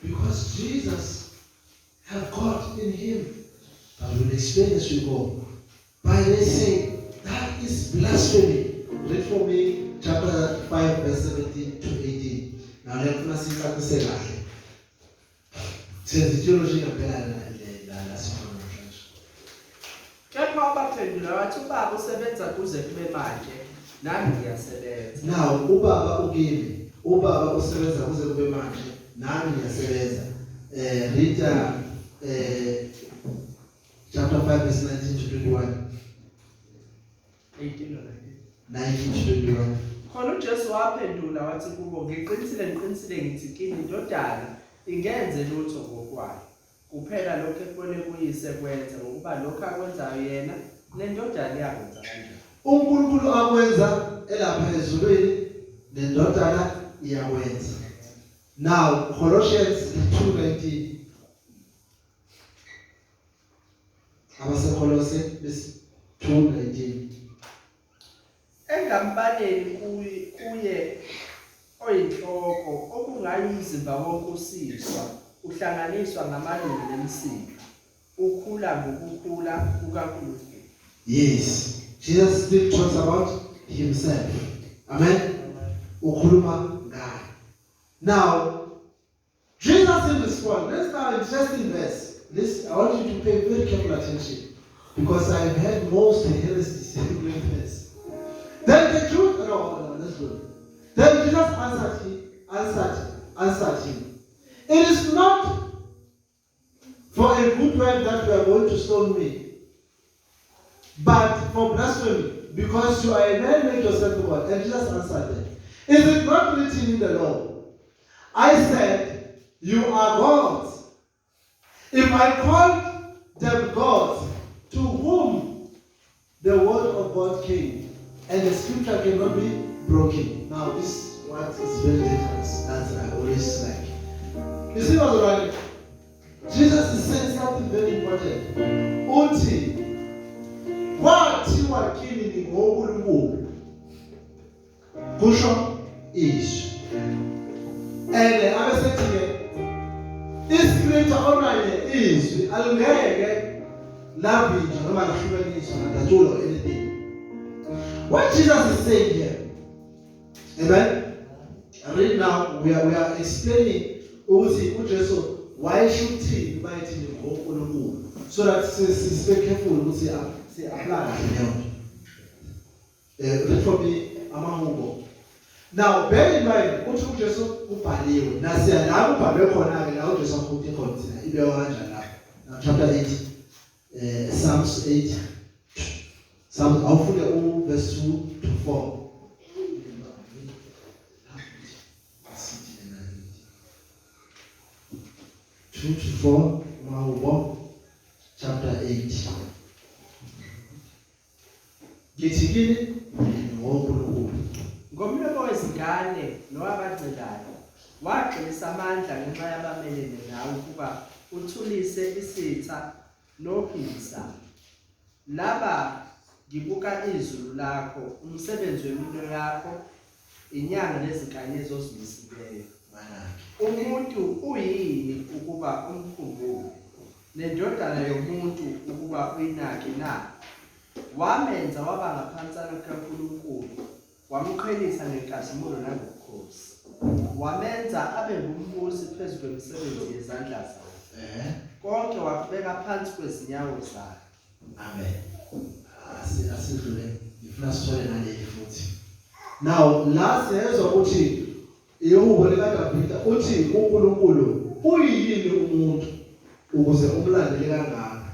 Because Jesus have God in him. But we'll explain as we go. By they say that is blasphemy. Read for me chapter 5 verse 17 to 18. Now let us see what say kahle. Says the theology ngempela la sifuna manje. Kepha abaphendula wathi ubaba usebenza kuze kube manje nami ngiyasebenza. Now ubaba ukimi. Ubaba usebenza kuze kube manje nami ngiyasebenza. Read chapter 5 verse 19 to 21. 18 or 19 to 21. Khona uJesu waphendula wathi kubo ngiqinisile ngithi kini indodana ingenze lutho ngokwayo. Kuphela lokho ekubone kuyise kwenza ngokuba lokho akwenzayo yena nendodana iyakwenza kanjalo. uNkulunkulu akwenza elapha ezulwini nendodana iyakwenza. Now Colossians 2:19. Abasekolose 2:19. Engambaleni kuye oyinhloko okungayizimba wonke usizwa uhlanganiswa ngamalungu nemsipha ukhula ngokukhula kukaNkulunkulu. Yes, Jesus still talks about himself. Amen. Ukhuluma ngaye. Now, Jesus in response. Let's now interesting verse. Listen, I want you to pay very careful attention because I have heard most heresies in this. Then the Jews, no, let's go. Then Jesus answered him. It is not for a good work that you are going to stone me, but for blasphemy, because you are a man, make yourself God. And Jesus answered them. Is it not written in the law? I said, you are gods. If I called them gods, to whom the word of God came, and the scripture cannot be broken. Now this what is very dangerous. That's I always like. You see what's right? Jesus is saying something very important. Uthi, wathi wakini ngoNkulunkulu. Kusho ish. And abesethi iscripture onanye izwi alungeke labinjwa noma lahlukaniswa ndathulo anything. What Jesus is saying here, amen. Right now we are explaining ukuthi uJesu why should he bayithi ngoNkulunkulu so that sibe careful ukuthi si apply leyo. Read for me amahubo. Now bear in mind ukuthi uJesu ubhaliwe nasiya la ubhalwe khona ke la uJesu akuthi khona thina ibe kanjani lapha. Now chapter 8 Psalms 8 Psalms awufune verse 2 to 4. 2 to 4 Mahubo chapter 8. Ngithikini ngoNkulunkulu. Ngomlomo wezingane nowabancelayo waqinisa amandla ngenxa yabamelene nawe ukuba uthulise isitha nophisa. Laba ngibuka izulu lakho umsebenzi wempilo yakho inyanga nezinkanyezi ozimisileyo. Umuntu uyini ukuba umkhumbule, nendodana yomuntu ukuba uyinake na? Wamenza waba ngaphansana kukaNkulunkulu, wamqhelisa ngenkazimulo nangobukhosi. Wamenza abe ngumbusi phezu kwemisebenzi yezandla zakhe. Konke wakubeka phansi kwezinyawo zakhe. Amen. Asidlule ngifuna sithole naleyi futhi. Now last siyezwa ukuthi ihubo likaDavida uthi uNkulunkulu uyini umuntu ukuze umlandele kangaka.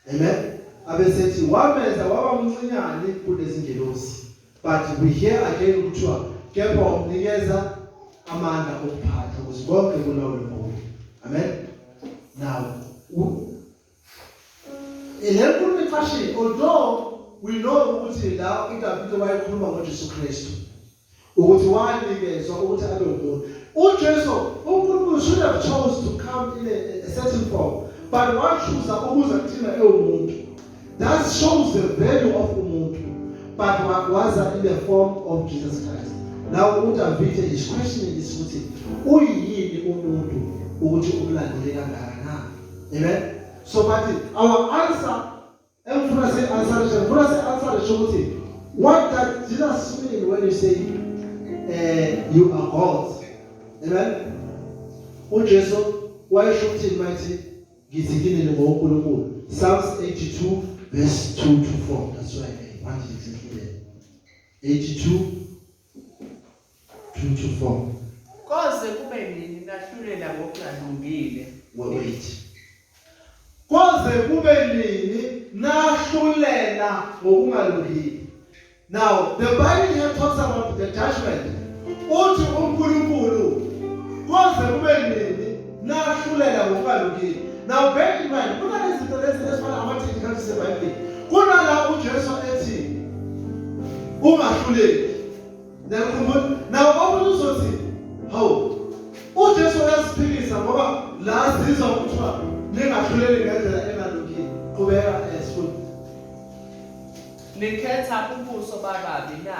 Amen. Abesethi wamenza waba mncinyane kunezingelosi. But we hear again kuthiwa kepha wamnikeza amandla okuphatha ukuze konke kulawule kuye. Amen. Now although we know ukuthi la uDavida wayekhuluma ngoJesu Kristu ukuthi wanikezwa ukuthi abe umuntu. uJesu uNkulunkulu should have chose to come in a certain form, but wachuza ukuza kuthina ewumuntu. That shows the value of umuntu, but was in the form of Jesus Christ. Now uDavida is questioning this ukuthi uyini umuntu ukuthi umlandele kangaka na? Amen. So but our answer, what does Jesus mean when you say you are God? Amen. uJesu wayesho ukuthi mighty ngizikini ngoNkulunkulu. Psalms 82 verse 2 to 4. That's why I wanted it here. 82 2 to 4. Koze kube nini nahlulela ngokungalungile? Wait. Koze kube nini nahlulela ngokungalungile? Now, the Bible here talks about the judgment. Uthi uNkulunkulu koze kube nini nahlulela ngokungalungile? Now, bear in mind, kuna lezinto lezi esifana ama-technical seBhayibheli. Kuna la uJesu ethi ungahluleli. Now, abantu uzothi, how? uJesu uyasiphikisa ngoba la sizwa kuthiwa ningahluleli ngendlela engalungile. Qhubeka esifundi. Nikhetha ubuso bababi na?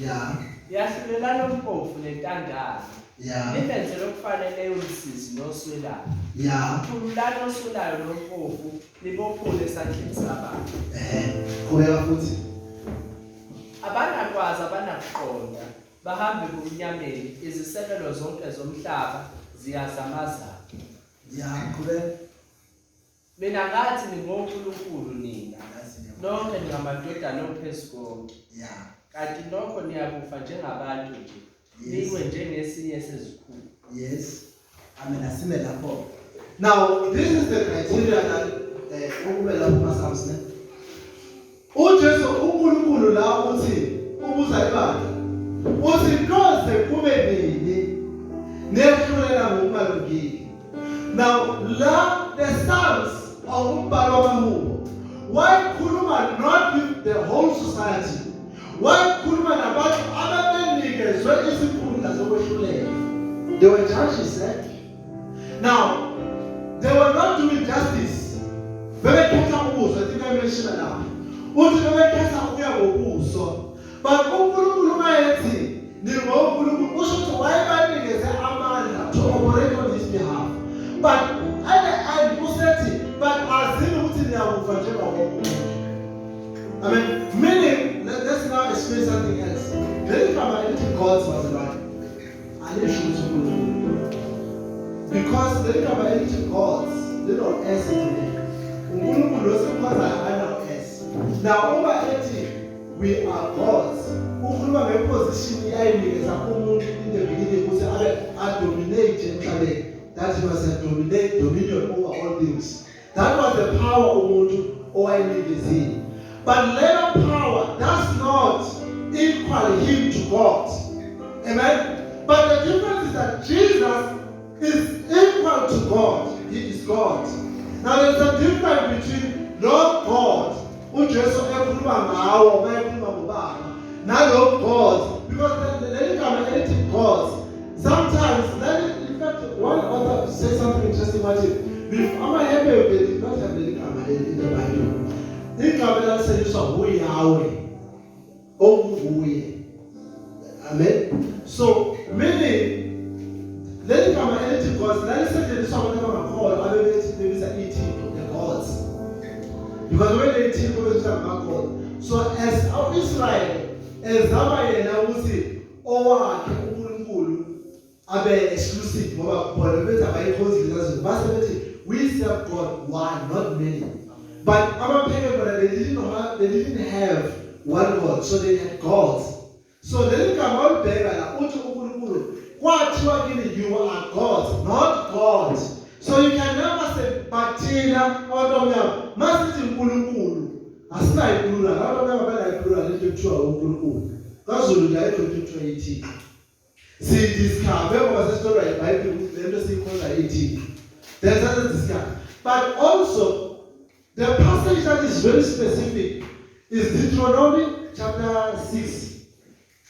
Yeah. Yahlulelana umpofu nentandane. Yeah. Nibenze lokufaneleyo umsizi noswelayo. Yeah. Khululani oswelayo nompofu, nibophule esandleni sabantu. Qhubeka futhi. Abanakwazi abanakuqonda bahambe kumnyameni, izisekelo zonke zomhlaba ziyazamazama. Yeah, qhubeka. Mina ngathi ningoNkulunkulu nina, nonke ningamadodana ophezu konke. Yeah. Kanti nokho niyakufa njengabantu nje. Niwe njengesinye sezikhulu. Yes. Amen. Asime lapho. Now, this is the criteria that ukumela kumaSpms ne. uJesu uNkulunkulu la uthi ubuza ibandla. Uthi koze kube nini nehlulela ngokungalungile. Now, la the Psalms of umbhalo wamahubo. Why khuluma not with the whole society? Why khuluma nabantu ababenikezwe isikhundla sokwehlulela? They were judges, eh? Now, they were not doing justice. Bebekhetha ubuso, I think I mentioned that. Uthi bebekhetha ukuya ngobuso. But uNkulunkulu mayethi ningoNkulunkulu usho ukuthi wayebanikeze amandla to operate on his behalf. But at the end usethi but azini ukuthi niyakufa njengawomuntu. Amen. Meaning, let's now explain something else. Very familiar gods was right. Because the Israelite gods, they don't S today. Now, over 80, we are gods. Position in the beginning was dominate. That was a dominion over all things. That was the power of Umuntu or any. But later power does not equal him to God. Amen. But the difference is that Jesus is equal to God. He is God. Now there's a difference between no God, uJesu ekhuluma ngawo, ekhuluma ngobaba, nalo God, because the anything gods. Sometimes, in fact, one author said something interesting about it. If I'm happy with it, not have the in the Bible. The Bible says who Yahweh, oh who. Amen. So meaning, let Because when they think of God, so as our Israel, as Zabayena ukuthi owakhe uNkulunkulu abe exclusive ngoba bona bethu abayikhonzile basebethi we serve God one, not many. But our parents, they didn't have one God, so they had gods. So then come out there and you are gods, not God. So you can never say Batina or Master Kulukulu. As I do that, I don't know about I do a little tour of Kulukulu. That's what you like to do 20. See this car, where was the story? Bible, let us see what 18. There's other discussion. But also, the passage that is very specific is Deuteronomy chapter 6.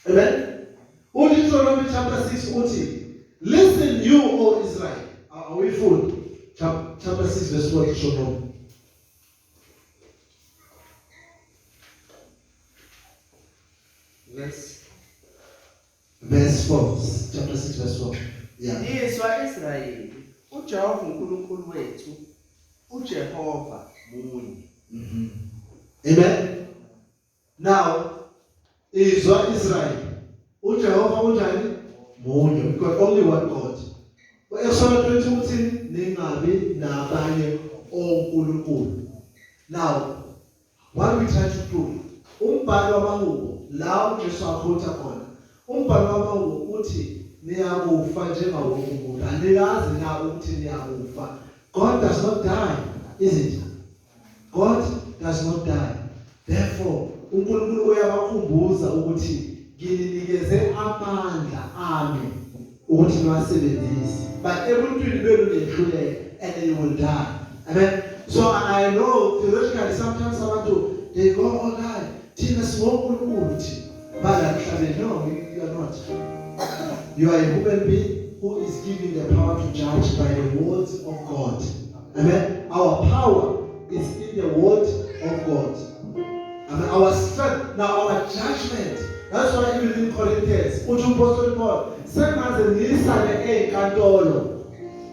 Amen? Deuteronomy chapter 6, 14. Listen, you, O Israel. Are we full? Chapter 6, verse 1, Deuteronomy. Yes. Verse 4. Chapter 6, verse 4. Yeah. Izwa Israyeli, uJehova uNkulunkulu wethu, uJehova munye. Amen. Now, izwa Israel. uJehova unjani? Munye. We've got only one God. Exodus 20 uthi ningabi nabanye onkulunkulu. Now, what we try to prove, umbhalo wamahubo la uJesu akhotha khona. Umbhalo wamahubo uthi niyakufa njengawo umuntu. Anikazi na ukuthi niyakufa. God does not die, is it? God does not die. Therefore, uNkulunkulu uyabakhumbuza ukuthi ngininikeze amandla ami ukuthi niwasebenzise. But everything benu niyehluleke and you will die. Amen. So I know theologically sometimes they go all die. Thina siwonkulunkulu thi. But no, you are not. You are a human being who is given the power to judge by the words of God. Amen. Our power is in the word of God. Amen. Our strength, now our judgment. That's why even in Corinthians, Apostle Paul said, "As a minister, kantolo,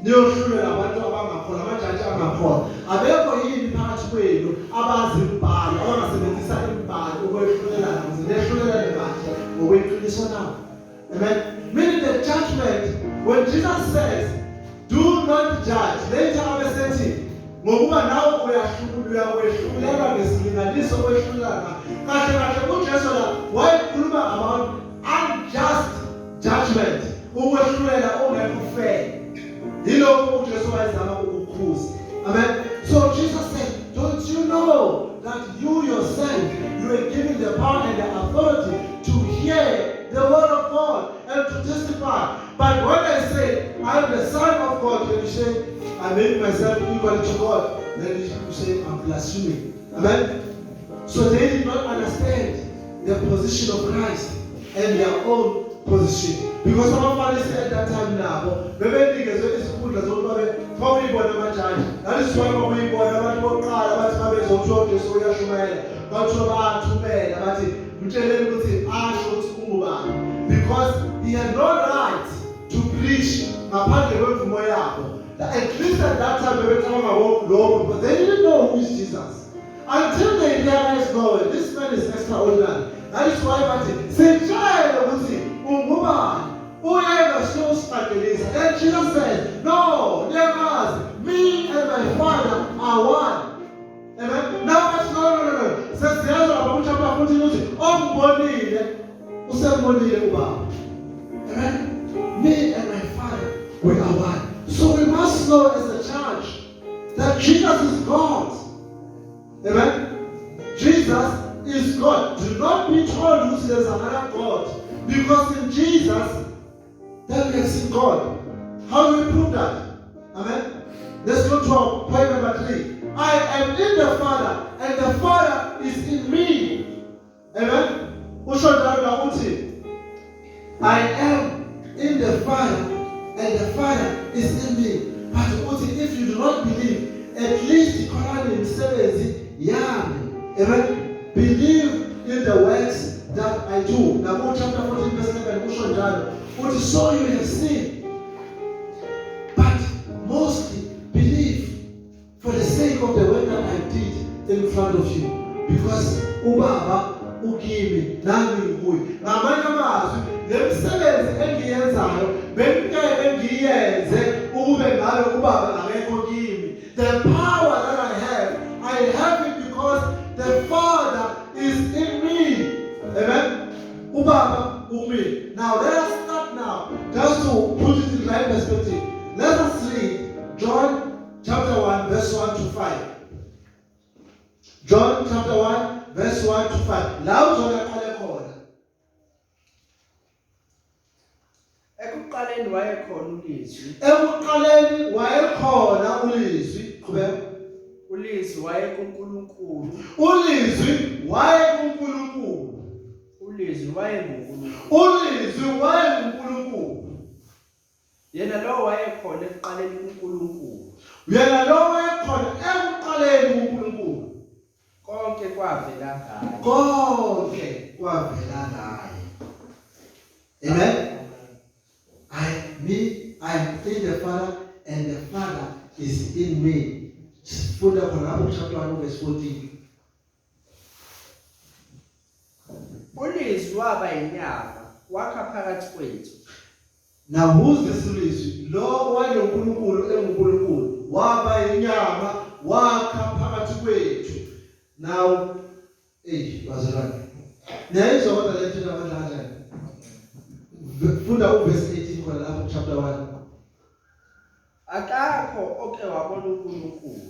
niyohlulela abantu abangakhona, amajaji abangakhona. Abekho yini phakathi kwenu abazi imbali, abangasebenzisa imbali ukwehlulela ukuze nehlulelane kahle ngokweqiniso na." Amen. Meaning the judgment, when Jesus says, "Do not judge," later abesethi, ngokuba nawe uyahlulela ngesilinganiso okwehlulela kahle kahle uJesu la wayekhuluma about unjust judgment, ukwehlulela ongekho fair. Yilokho uJesu wayezama ukukhuza. Amen. So Jesus said, don't you know that you yourself, you are given the power and the authority to hear the word of God and to testify. But when I say, I am the Son of God, then you say, I make myself equal to God. Then you say, I'm blaspheming. Amen? So they did not understand the position of Christ and their own position. Because some of us at that time now, maybe because it is good as well, probably one of my judge. That is why we want to work hard about my so so ya shumela. Not so bad to me, about it. We tell them to say, because he had no right to preach apart from Moyabo. At least at that time, they were talking about Lord, but they didn't know who is Jesus. Until they realized, no, this man is extraordinary. That is why I say, child, who ever so struggling. Then Jesus said, no, never. Me and my Father are one. Amen. Now that's no. Says the other about which I'm continuing. Amen. Me and my Father, we are one. So we must know as a church that Jesus is God. Amen. Jesus is God. Do not be told who there's another God. Because in Jesus, then we have seen God. How do we prove that? Amen. Let's go to our point number 3. I am in the Father, and the Father is in me. Amen. I am in the Father, and the Father is in me. But if you do not believe, at least the Quran says, Amen. Believe in the works that I do. Now, chapter 14, verse 7, so you have seen. But mostly believe for the sake of the work that I did. in front of you because ubaba ukimi nami ngikuye. Ngamanye amazwi lemisebenzi engiyenzayo bengeke ngiyenze ukube ngabe ubaba akekho kimi. The power that I have it because the Father is in me. Amen. Ubaba ukimi. Now let us start now, just to put it in right perspective. Let us read John chapter 1 verse 1 to 5. John chapter 1 verse 1 to 5. La uzola qale khona. Ekuqaleni wayekhona ulizwi. Ekuqaleni wayekhona ulizwi. Qhubeka. Ulizwi wayekuNkulunkulu. Ulizwi wayekuNkulunkulu. Ulizwi wayenguNkulunkulu. Ulizwi wayenguNkulunkulu. Yena lo wayekhona ekuqaleni kuNkulunkulu. Yena lo wayekhona ekuqaleni kuNkulunkulu. Konke kwavela ngaye. Konke kwavela ngaye. Amen. I am in the Father and the Father is in me. Funda khona lapho chapter 1 verse 14. Ulizwi waba inyama wakha phakathi kwethu. Now who's this ulizwi? Lo wayenkulunkulu engunkulunkulu waba inyama wakha phakathi kwethu. Now bazalwane. Nayizwa kodwa le nto kanjani? Funda verse 18 khona lapho chapter 1. Akakho oke wabona uNkulunkulu.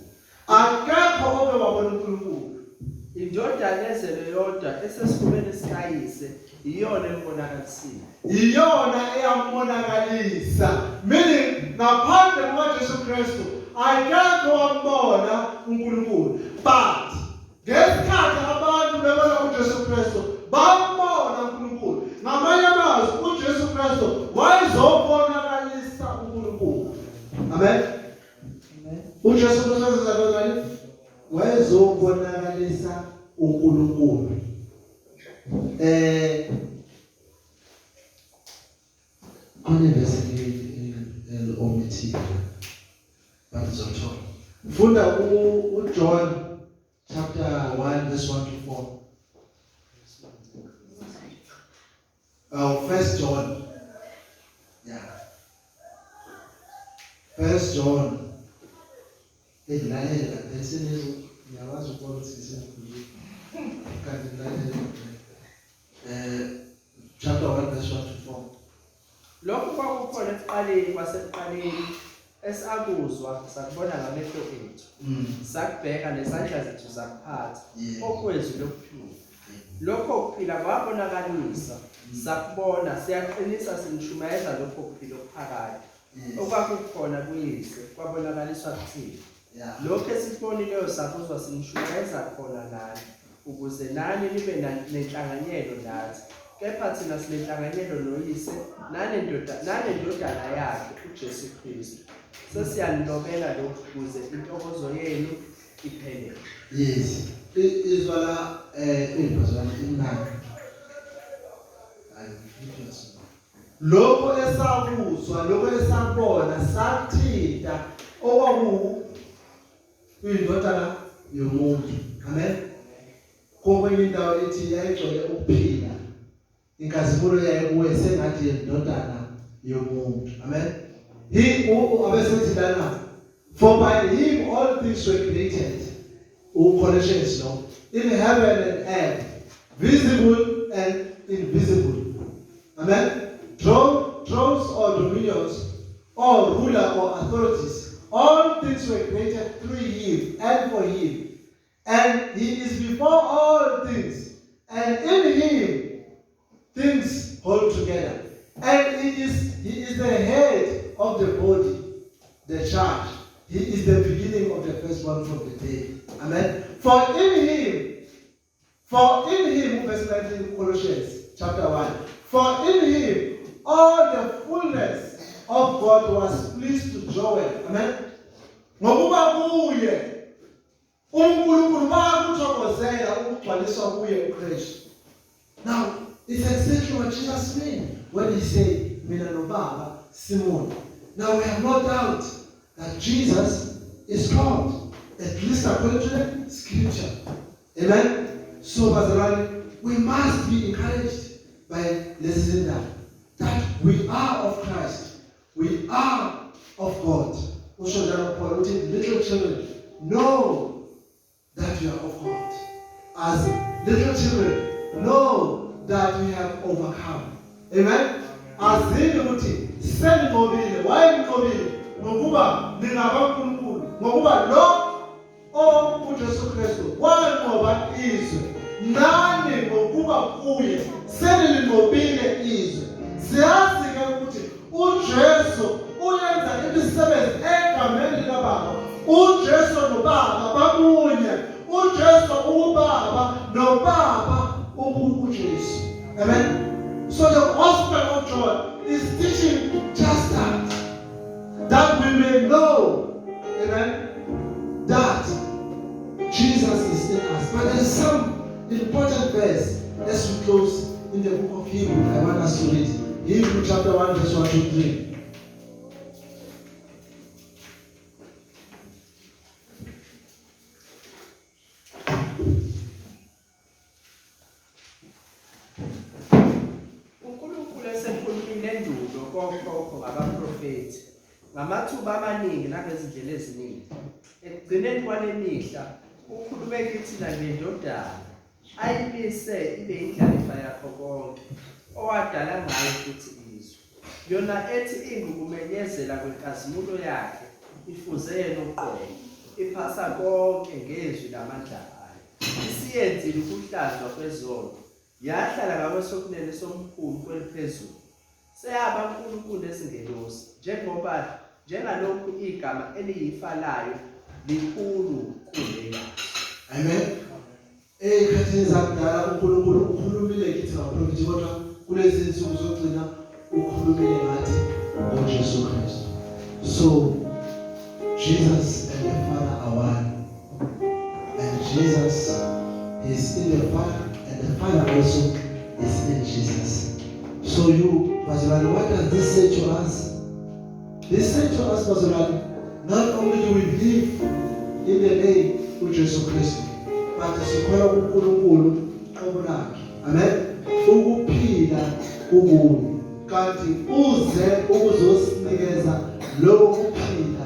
Akakho oke wabona uNkulunkulu. Indodana ezelwe yodwa esesifubeni sikayise iyona embonakalisile. Iyona eyamonakalisa. Meaning ngaphandle kukaJesu Kristu akekho wambona uNkulunkulu. But ngesikhathi abantu bebona uJesu Kristu bambona uNkulunkulu. Ngamanye amazwi uJesu Kristu wayezobonakalisa uNkulunkulu. Amen. uJesu Kristu zabantu wayezobonakalisa uNkulunkulu. University omithi bazothola. Funda uJohn chapter 1 verse 1 to 4. First John. Yeah. First John. Chapter 1 verse 1 to 4. Lokho kwakukhona ekuqaleni kwasekuqaleni esakuzwa sakubona ngamehlo ethu. Sakubheka nesandla zethu zakuphatha okwezwi lokuphila. Lokho okuphila kwabonakalisa sakubona siyaqinisa sinishumayeza lokho okuphila okuphakathi. Okwakukhona kuyise kwabonakaliswa kuthina. Lokho esibonileyo sakuzwa sinishumayeza khona nani ukuze nani nibe nenhlanganyelo nathi. Kepha thina sinenhlanganyelo noyise nanendodana yakhe uJesu Kristu. Sesiyanilobela lokhu ukuze intokozo yenu iphelele. Yes. Izwala ibazwana imnandi. Lokho esakuzwa, lokho esabona sathinta indodana yomuntu. Amen. Kwenye indawo ethi yayigcwele ukuphila. Inkazimulo yayo kuwe sengathi indodana yomuntu. Amen. Abesethi lana, for by him all things were created. Colossians, no? In heaven and earth, visible and invisible. Amen. Thrones or dominions, or ruler or authorities, all things were created through him and for him. And he is before all things, and in him things hold together. And he is the head of the body, the church. He is the beginning of the firstborn from the dead. Amen. For in him, verse 19, Colossians chapter 1. For in him all the fullness of God was pleased to dwell. Amen. Ngokuba kuye uNkulunkulu bakuthokozela ukugcwaliswa kuye uKristu. Now, it's exactly what Jesus meant when he said, Mina nobaba Simon. Now we have no doubt that Jesus is God. at least according to the scripture. Amen. So, Pastor, we must be encouraged by listening that we are of Christ. We are of God. Little children, know that you are of God. As little children, know that we have overcome. Amen. As ukuthi seningobile, why ngobile? Ngokuba ningabankulunkulu, ngokuba lo uJesu Kristu wanqoba izwe. Nani ngokuba kuye senilingobile izwe. Siyazi ke ukuthi uJesu uyenza imisebenzi egameni likaBaba. uJesu noBaba bakunye. uJesu uBaba noBaba uJesu. Amen. So the gospel of John is teaching just that we may know, amen, that Jesus is in us. But there is some important verse as we close in the book of Hebrews. I want us to read Hebrews chapter 1, verse 1 to 3. Kokhokho ngabaprofethi ngamathuba amaningi nangezindlela eziningi. Ekugcineni kwale mihla ukhulume kithi ngendodana ayimise ibe indlalifa yakho konke owadala ngayo futhi izwe. Yona ethi ingukumenyezela kwenkazimulo yakhe ifuze noqobo iphasa konke ngezwi lamandla ayo. Isiyenzile ukuhlanzwa kwezono yahlala ngakwesokunene somkhulu kweliphezulu. Seyaba uNkulunkulu esingelosi njengalokhu igama eliyifalayo likhulu kulela. Amen. Ey'khathini zakudala uNkulunkulu ukhulumile kithi ngabaprofethi, kodwa kulezi insuku zokugcina ukhulumile ngathi ngoJesu Kristu. So Jesus and the Father are one, and Jesus is in the Father, and the Father also is in Jesus. So you, Pastor, what does this say to us? This says to us, Pastor, not only do we believe in the name of Jesus Christ, but sikholwa kuNkulunkulu obulakhe. Amen. Ukuphila kubuye. Kanti uze ukuzosinikeza lokho kuphila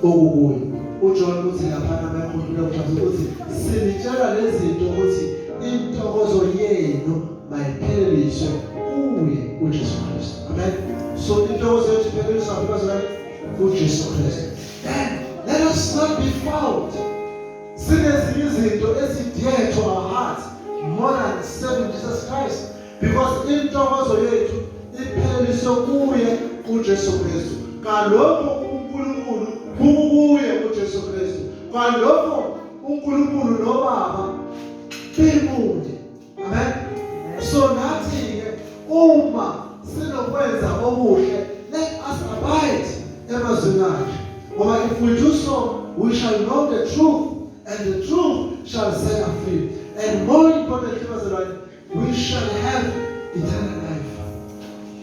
okubuye. uJohn uthi lapha abakhulula ukuthi sinitshela lezi zinto ukuthi intokozo yenu mayipheleliswe kuye uJesu Kristu. Amen. So intokozo yethu ipheleliswa kuJesu Kristu. Then let us not be found sinezinye izinto ezidiyethu to our hearts more than serving Jesus Christ, because intokozo yethu ipheleliswe kuye uJesu Kristu. Kalokho uNkulunkulu kuye uJesu Kristu. Kalokho uNkulunkulu noBaba bemunye. Amen. So nathi uma sinokwenza okuhle, let us abide emazwini akhe. Ngoba if we do so, we shall know the truth, and the truth shall set us free. And more importantly, we shall have eternal life.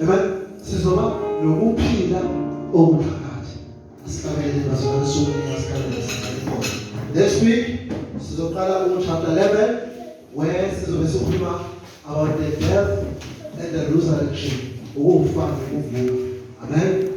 Amen. Sizoba nokuphila okuphakathi. Asihlabelele bazalwane sonke asihlabelele. Next week sizoqala chapter 11, where sizobe sikhuluma about the death and the resurrection. Amen.